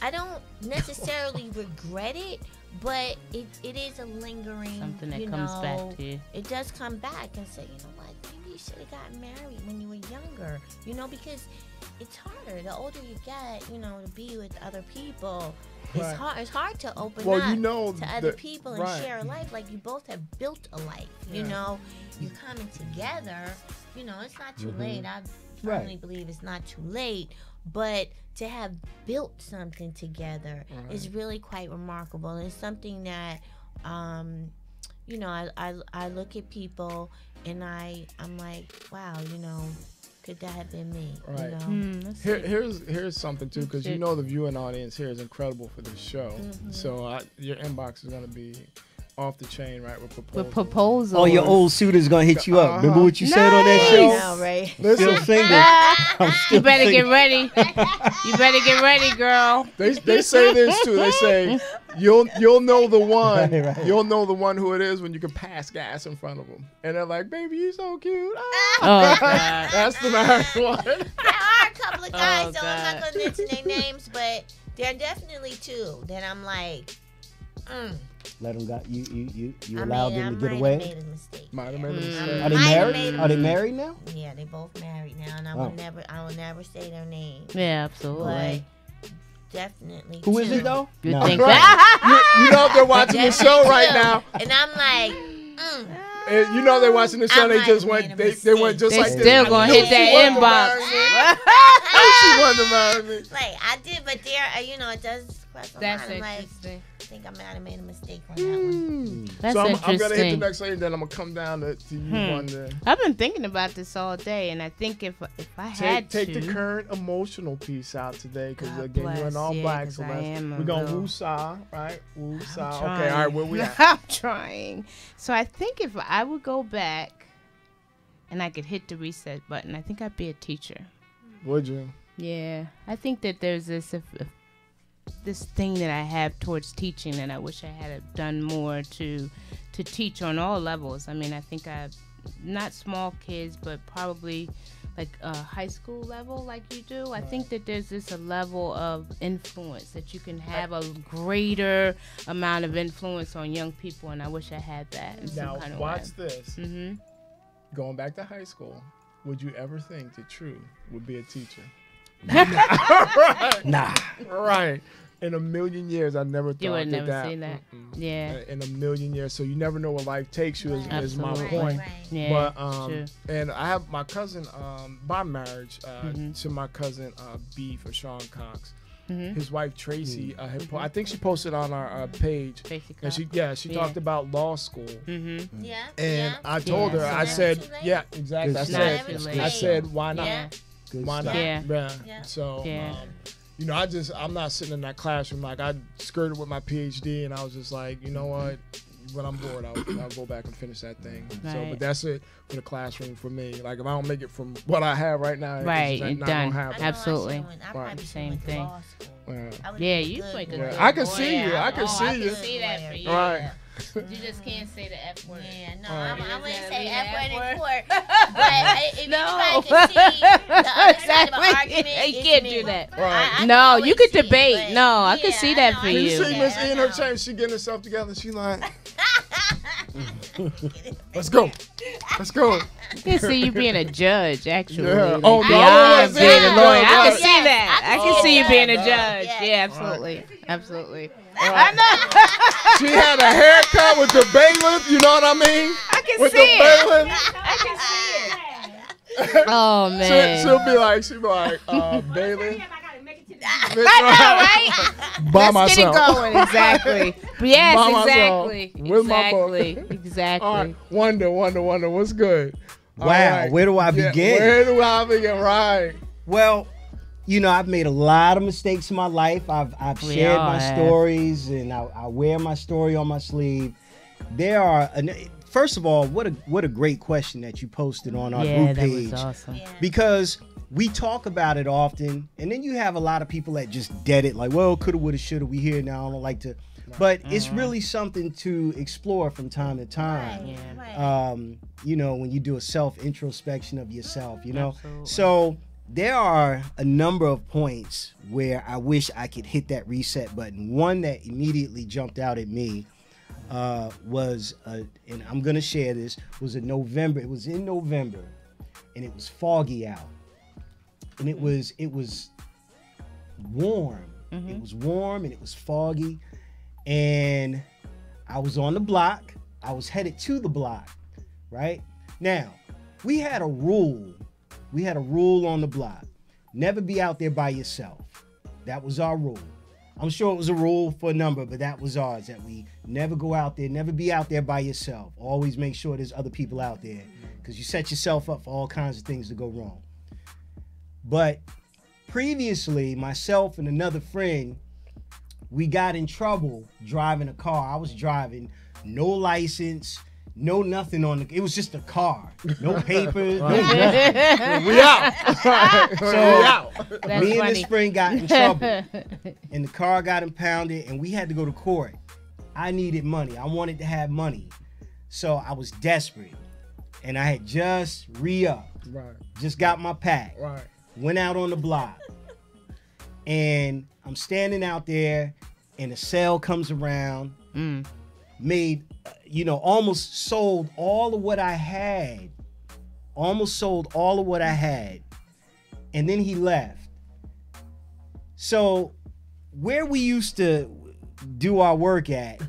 I don't necessarily regret it, but it is a lingering Something that you comes know, back to you. It does come back and say, you know what, maybe you should have gotten married when you were younger. You know, because it's harder. The older you get, you know, to be with other people. Right. It's hard. It's hard to open Well, up you know, to other the- people and right. share a life. Like, you both have built a life. You Yeah. know, you're coming together. You know, it's not too late. I Right. firmly believe it's not too late. But to have built something together is really quite remarkable. And it's something that, you know, I look at people and I'm like, wow, you know, could that have been me? Right. You know? Here's something too, because you know the viewing audience here is incredible for this show. So your inbox is gonna be off the chain, right? With proposals. With proposals. Oh, your old suitor's gonna hit you up. Remember what you said on that Nice. show? Now, right? Still Listen, single. I'm still You better get single. ready. You better get ready, girl. they say this too. They say you'll know the one. Right. You'll know the one who it is when you can pass gas in front of them, and they're like, "Baby, you so cute." Ah. Oh, God. That's the married one. There are a couple of guys, Oh, so I'm not God. gonna mention their names, but there are definitely two that I'm like, Let them got you I allowed mean, I them to get might away. have made a mistake. Might have made a Are mistake. they Might have married? made Are they married now? Yeah, they both married now, and I Oh. will never say their name. Yeah, But absolutely. definitely. Who is two. it though? You No. think Right. that? You know if they're watching the show Definitely right two. now. And I'm like, And you know they're watching the show. I They might just have went. made a They went just They like still this. gonna I hit knew that she wanted to inbox. marry me. I knew she wanted to marry me. like I did, but there, you know, it does cross my That's mind. I'm like, interesting. I think I might have made a mistake on that one. That's So I'm gonna hit the interesting. next lady, then I'm gonna come down to you one day. I've been thinking about this all day, and I think if I had Take to, the current emotional piece out today, because God again you're in bless, all yeah, black. 'cause So I let's, am a we're gonna little- woo-saw, right? Woo-saw. Okay, trying. all right, where we at? I'm trying. So I think if I would go back and I could hit the reset button, I think I'd be a teacher. Would you? Yeah, I think that there's this thing that I have towards teaching that I wish I had done more to teach on all levels. I mean, I think I've not small kids, but probably like high school level, like you do. I think that there's a level of influence that you can have a greater amount of influence on young people, and I wish I had that in Now some kind of watch way. this. Mm-hmm. Going back to high school, would you ever think that True would be a teacher? Nah. Right. In a million years, I never thought You would that. never see that. Mm-mm. Yeah. In a million years, so you never know where life takes you. Is my Absolutely. point. Right. Yeah. But true. and I have my cousin by marriage Mm-hmm. to my cousin B for Sean Cox. Mhm. His wife Tracy, I think she posted on our page, Tracy and Cox. she Yeah. talked about law school. Mm-hmm. Yeah. And yeah. I told Yeah. her, I Never said, too late. yeah, exactly. I It's said, never too late. I said, why not? Yeah. Good Why stuff. not? Yeah. Yeah. So, Yeah. you know, I'm not sitting in that classroom. Like, I skirted with my PhD, and I was just like, you know what? when I'm bored, I'll go back and finish that thing. So, Right. but that's it for the classroom for me. Like if I don't make it from what I have right now, Right, it's just it's not done. gonna happen. Absolutely. I Right. probably Same went to thing. law school. Yeah. I would've Yeah, been you good like a with good it. I can boy. see you. I can I see can you. see that for you. Right. You just can't say the F word. Yeah, no, All right. I wouldn't Yeah, say the F word in F court. But if No. anybody can see the other side of an Exactly. argument, You it's can't me. do that. Right. I No, can you always could see it, debate. but No, I could yeah, see that know, for I Can you you. see Miss E in her know. change? She getting herself together. She like, let's go. Let's go. I can see you being a judge, actually. Yeah. Like, Oh, no, beyond I was being a saying, lawyer. I right. can see Yes, that. I I can can see you see being a that. judge. Yes. Yeah, absolutely. Absolutely. I know. She had a haircut with the bailiff. You know what I mean? I can With see the it. bailiff. I can see it. Oh, man. She'll be like, bailiff. I gotta make it to the I know, right? By Let's get it myself. going. Exactly. Yes, By myself. exactly. With my book. Exactly. Exactly. All right. Wonder. What's good? All Wow, right. where do I Yeah, begin? Where do I begin? Right. Well, you know, I've made a lot of mistakes in my life. I've We shared all my have. stories, and I wear my story on my sleeve. There are, first of all, what a great question that you posted on our Yeah, group that page, was awesome. Yeah. because we talk about it often, and then you have a lot of people that just dead it, like, well, coulda, woulda, shoulda. We here now. I don't like to, but it's really something to explore from time to time. Right, Yeah. right. You know, when you do a self introspection of yourself, you know. Absolutely. So there are a number of points where I wish I could hit that reset button. One that immediately jumped out at me was, and I'm gonna share this, was in November. It was in November, and it was foggy out, and it was warm. It was warm and it was foggy, and I was on the block. I was headed to the block. Right now, we had a rule. We had a rule on the block: never be out there by yourself. That was our rule. I'm sure it was a rule for a number, but that was ours, that we never go out there, never be out there by yourself. Always make sure there's other people out there, because you set yourself up for all kinds of things to go wrong. But previously, myself and another friend, we got in trouble driving a car. I was driving, no license, no nothing on it was just a car, no papers, no nothing. We out. So We out. That's me and funny. this friend got in trouble, and the car got impounded, and we had to go to court. I needed money. I wanted to have money, so I was desperate, and I had just re-upped, Right. just got my pack, Right. went out on the block, and I'm standing out there, and a sale comes around, made, almost sold all of what I had, and then he left. So where we used to do our work at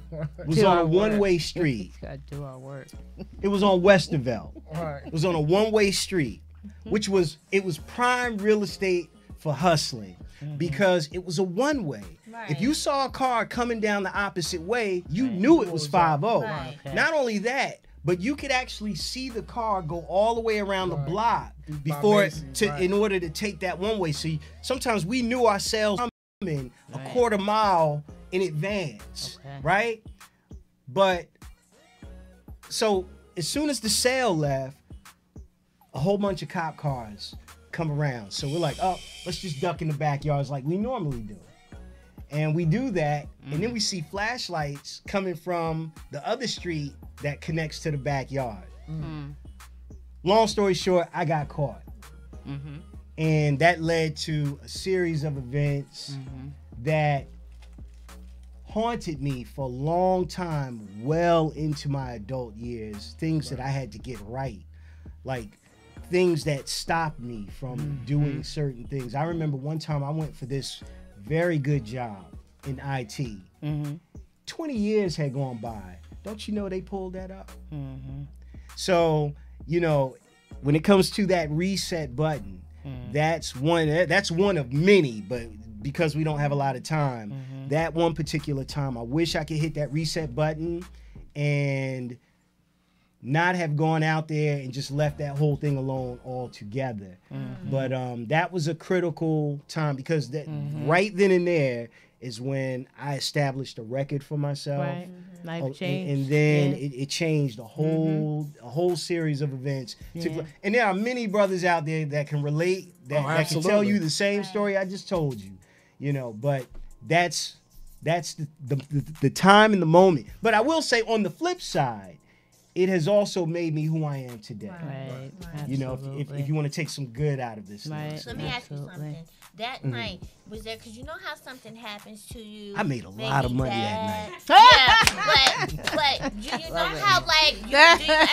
was Do on our a work. one-way street. Gotta do our work. It was on Westerville. Right. It was on a one-way street, which was prime real estate for hustling, because it was a one-way. If you saw a car coming down the opposite way, you knew it was 5-0. Right. Okay. Not only that, but you could actually see the car go all the way around the block By before Macy's, in order to take that one way. So sometimes we knew our sales coming a Right. quarter mile in advance, Okay. right? But so as soon as the sale left, a whole bunch of cop cars come around. So we're like, oh, let's just duck in the backyards like we normally do. And we do that, and then we see flashlights coming from the other street that connects to the backyard. Long story short, I got caught. And that led to a series of events that haunted me for a long time, well into my adult years. Things that I had to get right. Like things that stopped me from doing certain things. I remember one time I went for this very good job in IT. 20 years had gone by. Don't you know they pulled that up? So, when it comes to that reset button, that's one of many, but because we don't have a lot of time, that one particular time, I wish I could hit that reset button and not have gone out there and just left that whole thing alone altogether. But that was a critical time, because that right then and there is when I established a record for myself. Right. Life and changed. then Yeah. it changed a whole series of events. Yeah. And there are many brothers out there that can relate, that can tell absolutely. you the same story I just told you. You know, but that's the time and the moment. But I will say, on the flip side, it has also made me who I am today. Right. You know, if Absolutely. you want to take some good out of this thing. Right. So let me ask you Absolutely. something. That night, was there, because you know how something happens to you. I made a lot of maybe money that bad. Yeah, but do you know how, like, do you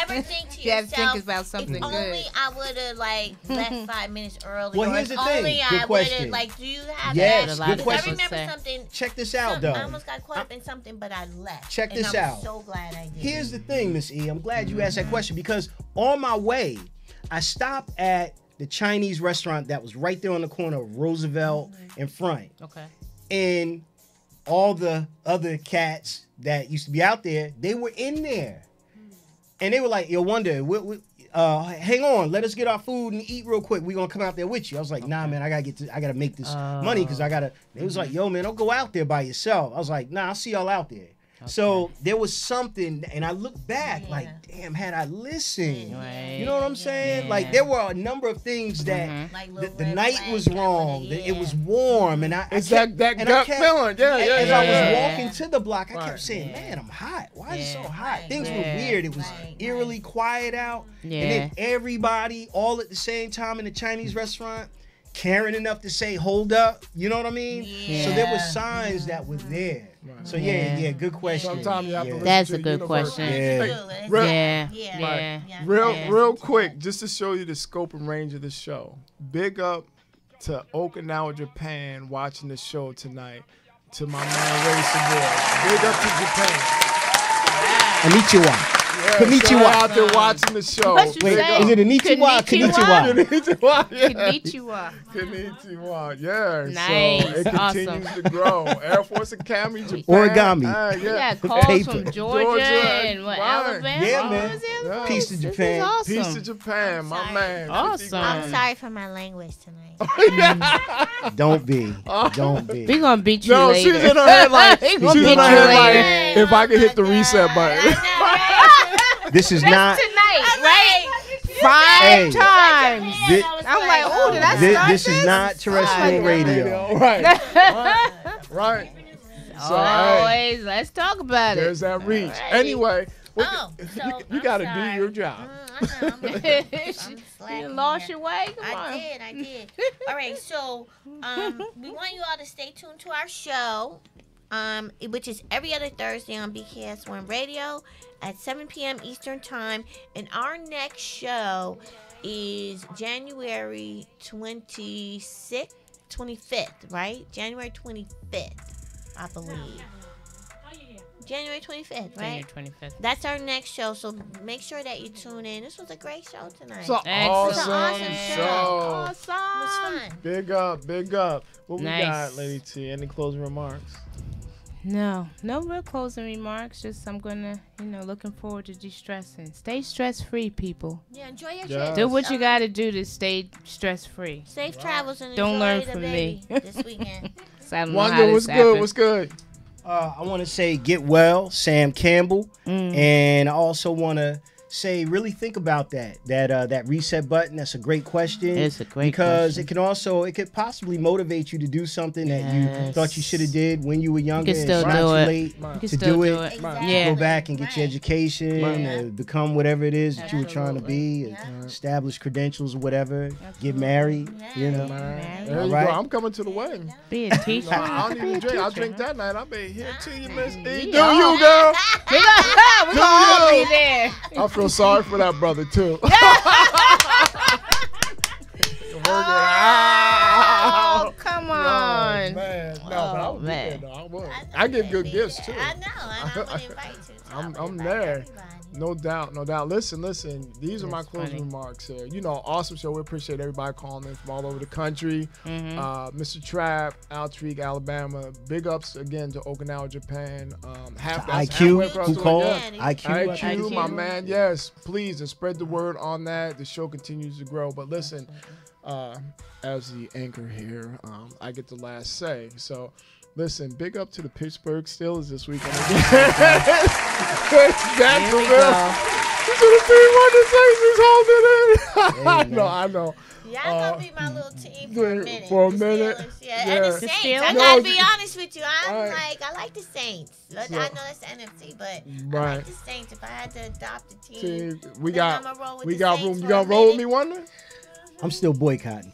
ever think to You have to yourself, think about something if good. only I would have, like, left 5 minutes early, Well, or here's if the thing. only Good I would have, question. like, do you have Yes, that? good Because question. I remember Say. something. Check this out, though. I almost got caught up in something, but I left. Check and this I'm out. so glad I did. Here's the thing, Miss E. I'm glad you asked that question, because on my way, I stopped at the Chinese restaurant that was right there on the corner of Roosevelt and Front. Okay. And all the other cats that used to be out there, they were in there. And they were like, yo, Wonder, hang on, let us get our food and eat real quick. We're gonna come out there with you. I was like, nah, man, I gotta make this money, because they was like, yo, man, don't go out there by yourself. I was like, nah, I'll see y'all out there. So there was something, and I look back like, damn, had I listened, Right. you know what I'm saying? Yeah. Like, there were a number of things that Like the little red night flags was that wrong, would've- that it was warm, and I It's kept- that and I gut kept- feeling. Yeah, yeah, As yeah. I was yeah. walking to the block, I Right. kept saying, man, I'm hot. Why is it so Yeah. hot? Right. Things were Yeah. weird. It was Right. eerily quiet out. Yeah. And then everybody, all at the same time in the Chinese restaurant, caring enough to say, hold up. You know what I mean? Yeah. So there were signs that were there. So yeah, good question. Sometimes you have to Yeah. listen That's to a the good universe. question. Yeah. Absolutely. Real- Yeah. Yeah. Yeah. Yeah. Real, Yeah. real quick, just to show you the scope and range of the show. Big up to Okinawa, Japan, watching the show tonight. To my man Ray Sabor. Big up to Japan. Konnichiwa. Yeah, Konnichiwa. shout out there watching the show. What you Wait, say? is it a Konnichiwa? Konnichiwa? Konnichiwa. Konnichiwa. Yeah. Konnichiwa. Konnichiwa. Yeah. Nice. So it continues Awesome. to grow. Air Force Academy, Japan. Origami. We Yeah. got calls Paper. from Georgia and what, Right. Alabama. Yeah, What man. was the other Yeah. one? Peace to This is Japan. awesome. Peace to Japan, my sorry. man. Awesome. I'm sorry for my language tonight. Don't be. Don't be. We gonna beat you No, later. she's in her head like, We she's gonna in beat her you head like, later. if I could hit the reset button. This is not. Tonight, right? Hey. 5 times. Thi- I'm like, oh, did I start This is not terrestrial Oh, radio. Right. Right. So, hey, Always, let's talk about there's it. that reach. Alright. Anyway, Oh, so you I'm got to sorry. do your job. I know, I'm slacking You lost here. your way. Come on. I did. All right, so we want you all to stay tuned to our show, which is every other Thursday on BKS1 Radio at 7 p.m. Eastern Time. And our next show is January 25th, right? January 25th, I believe. January 25th, right? January 25th. That's our next show, so make sure that you tune in. This was a great show tonight. It's an Excellent. awesome Awesome show. Awesome. It was fun. Big up, big up. What we Nice. got, Lady T? Any closing remarks? No real closing remarks. Just I'm gonna, looking forward to de-stressing. Stay stress-free, people. Yeah, enjoy your Yeah. trip. Do what you gotta do to stay stress-free. Safe travels and Don't enjoy learn the from baby me. this weekend. So I don't know how Wonder, this what's good? happened. What's good? I want to say get well, Sam Campbell, and I also want to say really think about that reset button. That's a great question. It's a great because question. it could possibly motivate you to do something that you Yes. thought you should have did when you were younger. can still It's not do too it. late You can to still do do it. it. Exactly. Go back and get your Right. education, Right. become whatever it is that you were trying to be, Absolutely. establish credentials or whatever, get married, you know. Married. There you Alright. go. I'm coming to the wedding. Be a teacher. No, I don't Be even a drink. I'll teacher, drink huh? that night. I'll be here to you, Miss E. Do Yeah. you, girl? We gonna all you. be there. I feel sorry for that brother, too. Work it out. Oh, come Oh, on. man. No, but I Oh, would be man. there, though. I would. know I give that, good baby. gifts, too. I know, and I'm gonna invite you. Too. I'm gonna invite there. everybody. No doubt, no doubt. Listen. These are my That's closing funny. remarks here. Awesome show. We appreciate everybody calling in from all over the country. Mr. Trap, Altrique, Alabama. Big ups again to Okinawa, Japan. That's halfway IQ, across who the way. called? Yeah. IQ. IQ, my IQ. man. Yes, please, and spread the word on that. The show continues to grow. But listen, as the anchor here, I get the last say. So Listen, big up to the Pittsburgh Steelers this weekend. Jacksonville. To the team won the Saints is holding it. I know. Y'all gonna be my little team for a minute. For a The minute. Steelers, yeah. And the Saints. I No, gotta be honest with you. I like the Saints. I know that's the NFC, but I like the Saints. If I had to adopt a team, we got room. You gonna roll with me, Wonder? I'm still boycotting.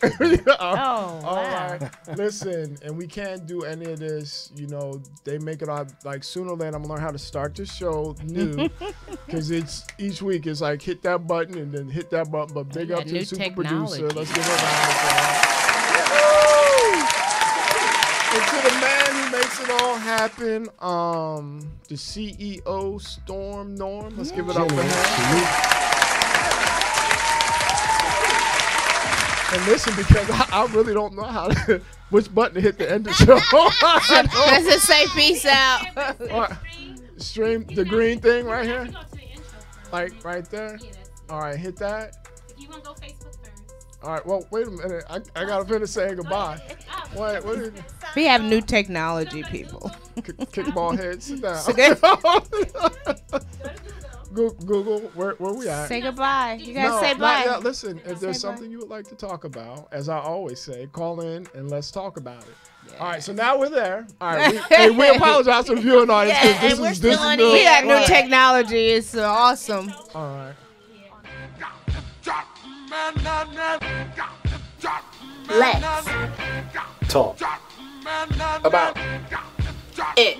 All right. Listen, and we can't do any of this. You know, they make it out like sooner or later. I'm gonna learn how to start the show new, because it's each week it's like hit that button and then hit that button. But big up to the super producer. Let's give him a round of applause. And to the man who makes it all happen, the CEO Storm Norm. Let's give it up for him. And listen, because I really don't know which button to hit to end the show. Let's just say peace out. Right. Stream the green thing right here. Like right there. All right, hit that. If you want to go Facebook first. All right, well, wait a minute. I got to finish saying goodbye. Wait, what is it? We have new technology, people. Kickball head, sit down. Google, where we at? Say goodbye. You gotta say bye. Yeah, listen, if there's something you would like to talk about, as I always say, call in and let's talk about it. Yeah. All right, so now we're there. All right, we apologize to the viewing audience. Yeah, and we're still on We got new technology. It's awesome. All right. Let's talk about it.